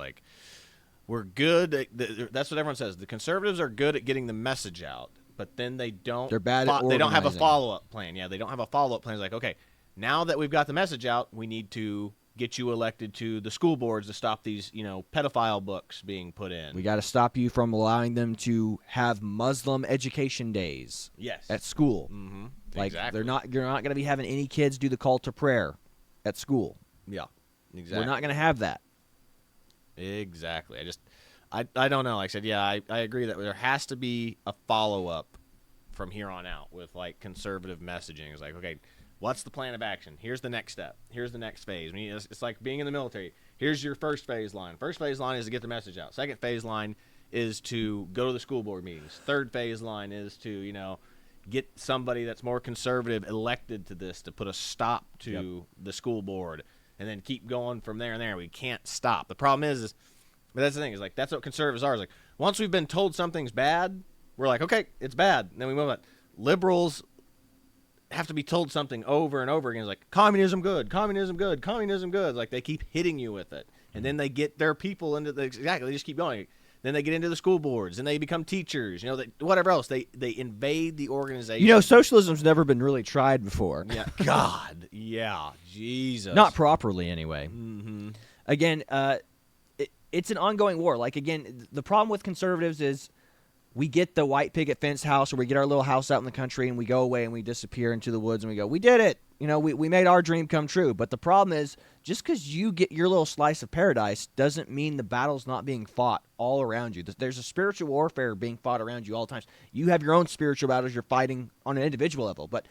we're good. That's what everyone says. The conservatives are good at getting the message out. But then they don't. They're bad at They don't have a organizing. follow-up plan. Yeah, they don't have a follow-up plan. It's like, okay, now that we've got the message out, we need to get you elected to the school boards to stop these, pedophile books being put in. We got to stop you from allowing them to have Muslim education days. Yes. At school. Mm-hmm. Exactly. You're not going to be having any kids do the call to prayer at school. Yeah. Exactly. We're not going to have that. Exactly. I don't know. Like I said, yeah, I agree that there has to be a follow-up from here on out with conservative messaging. It's like, okay, what's the plan of action? Here's the next step. Here's the next phase. It's like being in the military. Here's your first phase line. First phase line is to get the message out. Second phase line is to go to the school board meetings. Third phase line is to, get somebody that's more conservative elected to this to put a stop to the school board and then keep going from there and there. We can't stop. The problem is but that's the thing, is that's what conservatives are. Is once we've been told something's bad, we're like, okay, it's bad. And then we move on. Liberals have to be told something over and over again. It's like, communism good, communism good, communism good. It's like they keep hitting you with it. And then they get their people into they just keep going. Then they get into the school boards and they become teachers, whatever else. They invade the organization. Socialism's never been really tried before. Yeah. God. Yeah. Jesus. Not properly, anyway. Mm-hmm. Again, it's an ongoing war. Again, the problem with conservatives is we get the white picket fence house, or we get our little house out in the country, and we go away and we disappear into the woods, and we go, we did it. We made our dream come true. But the problem is, just because you get your little slice of paradise doesn't mean the battle's not being fought all around you. There's a spiritual warfare being fought around you all the time. You have your own spiritual battles you're fighting on an individual level, but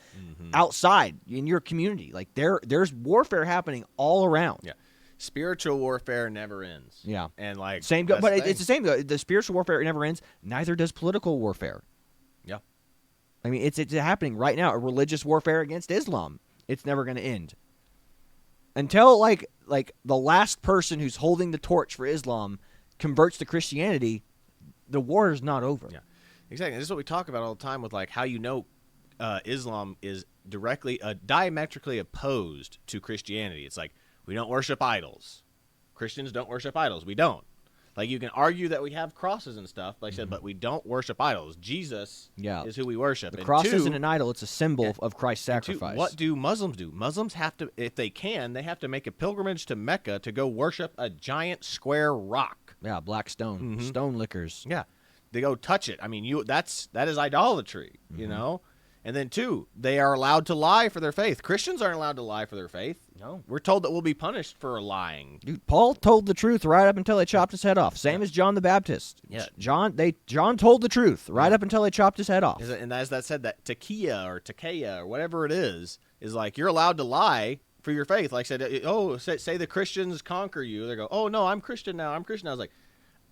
outside in your community, like there's warfare happening all around. Yeah. Spiritual warfare never ends. Yeah. And like same go, but it's the same though. The spiritual warfare never ends. Neither does political warfare. Yeah. I mean, it's happening right now. A religious warfare against Islam. It's never going to end. Until like the last person who's holding the torch for Islam converts to Christianity, the war is not over. Yeah. Exactly. This is what we talk about all the time with like how Islam is directly diametrically opposed to Christianity. It's like, we don't worship idols. Christians don't worship idols. We don't. Like, you can argue that we have crosses and stuff, like I said, but we don't worship idols. Jesus is who we worship. The cross isn't an idol. It's a symbol of Christ's sacrifice. What do Muslims do? Muslims have to, if they can, they have to make a pilgrimage to Mecca to go worship a giant square rock. Yeah, black stone. Stone liquors. Yeah. They go touch it. I mean, that is idolatry, you know? And then, two, they are allowed to lie for their faith. Christians aren't allowed to lie for their faith. No. We're told that we'll be punished for lying. Dude, Paul told the truth right up until they chopped his head off. Same as John the Baptist. Yeah. John told the truth right up until they chopped his head off. And as that said, that takia or whatever it is like you're allowed to lie for your faith. Like I said, say the Christians conquer you. They go, oh, no, I'm Christian now. I was like,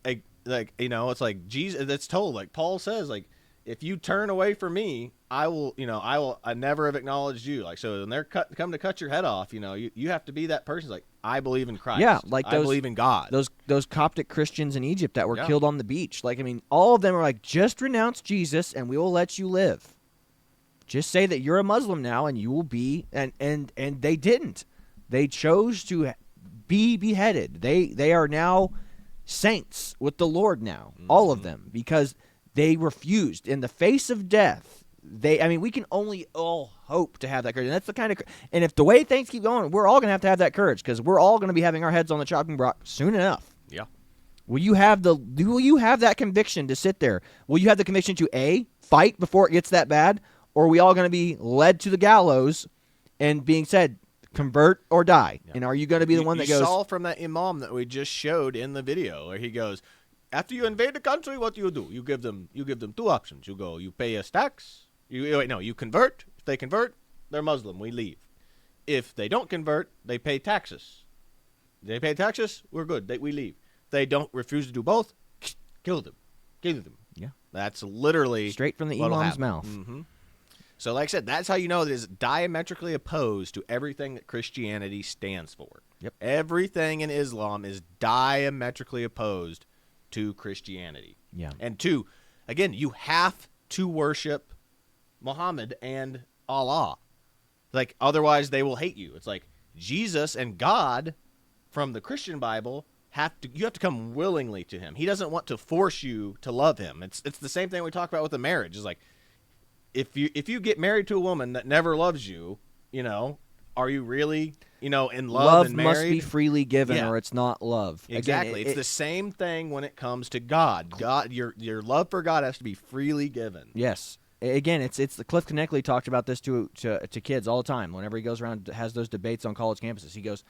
it's like Jesus, that's told. Like Paul says, like, if you turn away from me, I never have acknowledged you. Like, so when they're come to cut your head off, you have to be that person. Like, I believe in Christ. Yeah, like I believe in God. Those Coptic Christians in Egypt that were killed on the beach. Like, I mean, all of them are like, just renounce Jesus and we will let you live. Just say that you're a Muslim now and you will be, and they didn't. They chose to be beheaded. They are now saints with the Lord now, all of them, because they refused in the face of death. We can only all hope to have that courage. And that's the kind of, and if the way things keep going, we're all going to have that courage, because we're all going to be having our heads on the chopping block soon enough. Yeah. Will you have that conviction to sit there? Will you have the conviction to fight before it gets that bad? Or are we all going to be led to the gallows and being said, convert or die? Yeah. And are you going to be the one that goes? You saw from that imam that we just showed in the video where he goes, after you invade the country, what do? You give them two options. You pay us tax. You convert. If they convert, they're Muslim. We leave. If they don't convert, they pay taxes. They pay taxes, we're good. We leave. If they don't refuse to do both, kill them. Yeah. That's literally straight from the imam's mouth. Mm-hmm. So like I said, that's how you know that it's diametrically opposed to everything that Christianity stands for. Yep. Everything in Islam is diametrically opposed to Christianity. Yeah. And two, again, you have to worship Muhammad and Allah. Like, otherwise they will hate you. It's like Jesus and God from the Christian Bible you have to come willingly to him. He doesn't want to force you to love him. It's the same thing we talk about with the marriage. It's like, if you get married to a woman that never loves you, are you really, in love and married? Love must be freely given, or it's not love. Exactly. Again, it's the same thing when it comes to God. God, your love for God has to be freely given. Yes. Again, it's the Cliff Conneckley talked about this to kids all the time. Whenever he goes around has those debates on college campuses, he goes,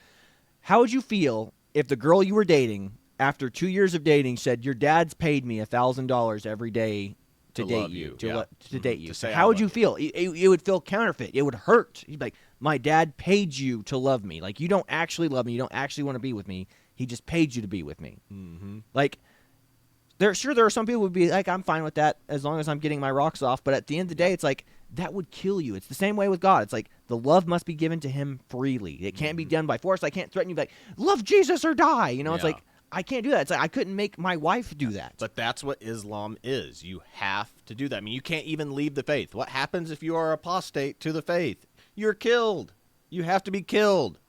"How would you feel if the girl you were dating, after 2 years of dating, said your dad's paid me $1,000 every day to date you, to date you? How would you feel? It would feel counterfeit. It would hurt. You'd be like, my dad paid you to love me. Like, you don't actually love me. You don't actually want to be with me. He just paid you to be with me. Mm-hmm. Like, there are some people who would be like, I'm fine with that as long as I'm getting my rocks off. But at the end of the day, it's like, that would kill you. It's the same way with God. It's like, the love must be given to him freely. It can't be done by force. I can't threaten you, like, love Jesus or die. It's like, I can't do that. It's like, I couldn't make my wife do that. But that's what Islam is. You have to do that. I mean, you can't even leave the faith. What happens if you are apostate to the faith? You're killed. You have to be killed.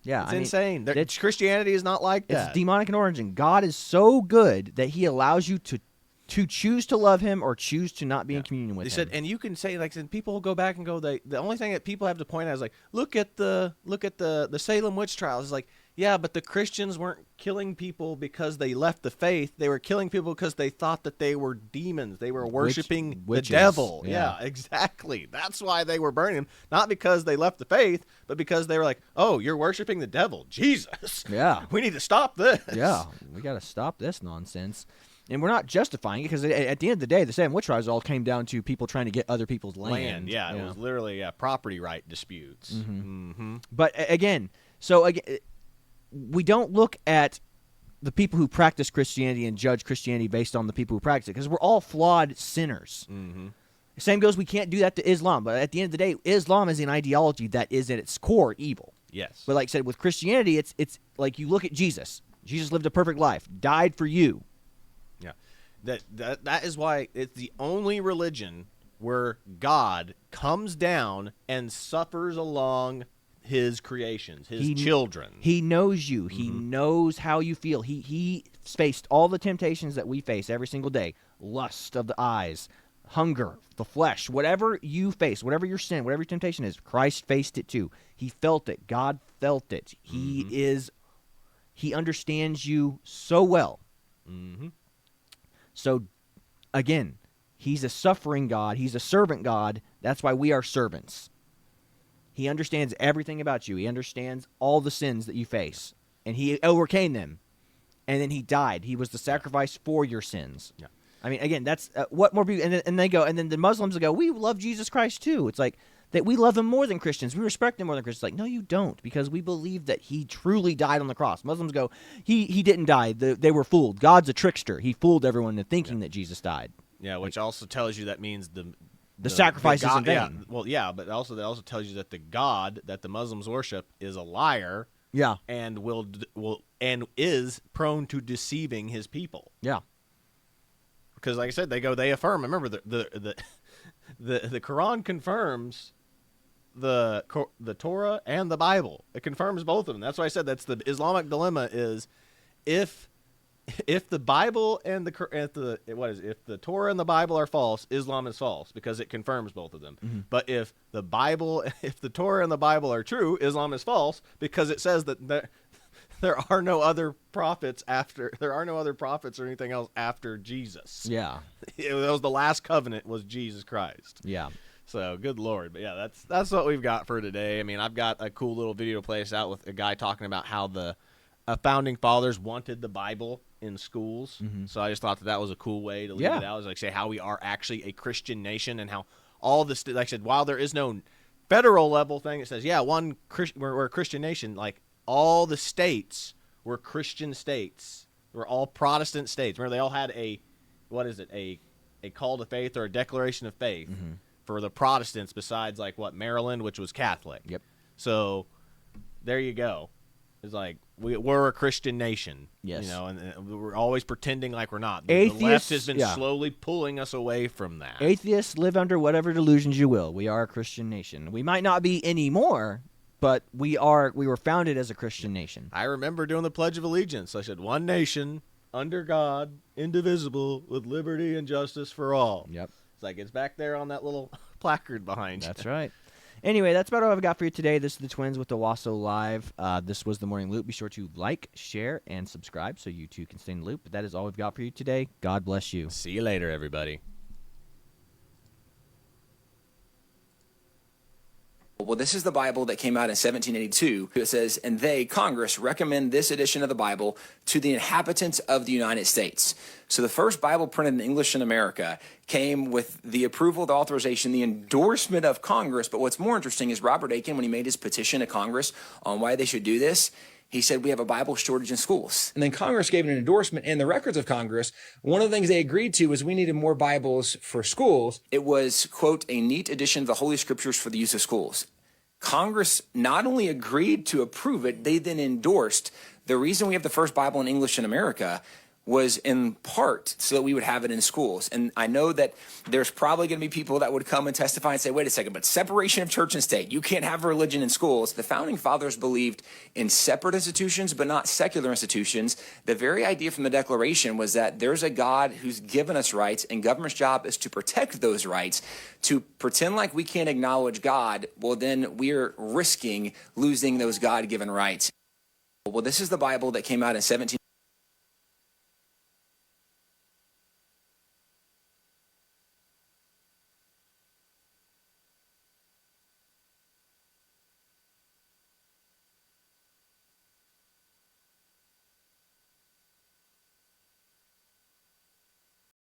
Yeah, it's insane. Christianity is not like that. It's demonic in origin. God is so good that he allows you to choose to love him or choose to not be in communion with him. Said, and you can say, like, people will go back and go, the only thing that people have to point out is like, look at the Salem witch trials. It's like, Yeah, but the Christians weren't killing people because they left the faith. They were killing people because they thought that they were demons. They were worshiping witches. the devil. Yeah. Yeah, exactly. That's why they were burning them. Not because they left the faith, but because they were like, oh, you're worshiping the devil. Jesus. Yeah. We need to stop this. Yeah, we got to stop this nonsense. And we're not justifying it, because at the end of the day, the Salem witch trials all came down to people trying to get other people's land. Yeah, it was literally property right disputes. But again, we don't look at the people who practice Christianity and judge Christianity based on the people who practice it, because we're all flawed sinners. Same goes, we can't do that to Islam. But at the end of the day, Islam is an ideology that is at its core evil. Yes. But like I said, with Christianity, it's like you look at Jesus. Jesus lived a perfect life, died for you. Yeah. That is why it's the only religion where God comes down and suffers along his creations, his children. He knows you. He knows how you feel. He faced all the temptations that we face every single day. Lust of the eyes, hunger, the flesh, whatever you face, whatever your sin, whatever your temptation is, Christ faced it too. He felt it. God felt it. He understands you so well. So, again, he's a suffering God. He's a servant God. That's why we are servants. He understands everything about you. He understands all the sins that you face. And he overcame them. And then he died. He was the sacrifice for your sins. Yeah. I mean, again, that's what more people... And they go, and then the Muslims go, we love Jesus Christ too. It's like, that we love him more than Christians. We respect him more than Christians. Like, no, you don't, because we believe that he truly died on the cross. Muslims go, he didn't die. They were fooled. God's a trickster. He fooled everyone into thinking that Jesus died. Yeah, which also tells you that means the sacrifice is in vain. Yeah, well, yeah, but that also tells you that the God that the Muslims worship is a liar. Yeah, and and is prone to deceiving his people. Yeah, because like I said, they affirm. Remember the Quran confirms the Torah and the Bible. It confirms both of them. That's why I said that's the Islamic dilemma is if the Bible and if the Torah and the Bible are false, Islam is false because it confirms both of them. But if the Torah and the Bible are true, Islam is false because it says that there are no other prophets or anything else after Jesus. Yeah, that was the last covenant was Jesus Christ. Yeah. So good Lord, but yeah, that's what we've got for today. I mean, I've got a cool little video to play us out with a guy talking about how the founding fathers wanted the Bible in schools. So I just thought that was a cool way to leave it out. Is like say how we are actually a Christian nation and how all this, like I said, while there is no federal level thing, it says we're a Christian nation. Like all the states were Christian states. We're all Protestant states. Remember, they all had a call to faith or a declaration of faith. For the Protestants, besides like Maryland, which was Catholic. Yep. So there you go. It's like we're a Christian nation. Yes. And we're always pretending like we're not. Atheists, the left has been slowly pulling us away from that. Atheists live under whatever delusions you will. We are a Christian nation. We might not be anymore, but we were founded as a Christian nation. I remember doing the Pledge of Allegiance. I said, one nation, under God, indivisible, with liberty and justice for all. Yep. It's like it's back there on that little placard behind you. That's right. Anyway, that's about all I've got for you today. This is the Twins with Owasso Live. This was the Morning Loop. Be sure to like, share, and subscribe so you too can stay in the loop. But that is all we've got for you today. God bless you. See you later, everybody. Well, this is the Bible that came out in 1782. It says, and they, Congress, recommend this edition of the Bible to the inhabitants of the United States. So the first Bible printed in English in America came with the approval, the authorization, the endorsement of Congress. But what's more interesting is Robert Aiken, when he made his petition to Congress on why they should do this, he said, we have a Bible shortage in schools. And then Congress gave an endorsement. And the records of Congress, one of the things they agreed to was we needed more Bibles for schools. It was, quote, a neat addition of the Holy Scriptures for the use of schools. Congress not only agreed to approve it, they then endorsed. The reason we have the first Bible in English in America was in part so that we would have it in schools. And I know that there's probably going to be people that would come and testify and say, wait a second, but separation of church and state, you can't have religion in schools. The founding fathers believed in separate institutions, but not secular institutions. The very idea from the Declaration was that there's a God who's given us rights, and government's job is to protect those rights. To pretend like we can't acknowledge God, well, then we're risking losing those God-given rights. Well, this is the Bible that came out in 17...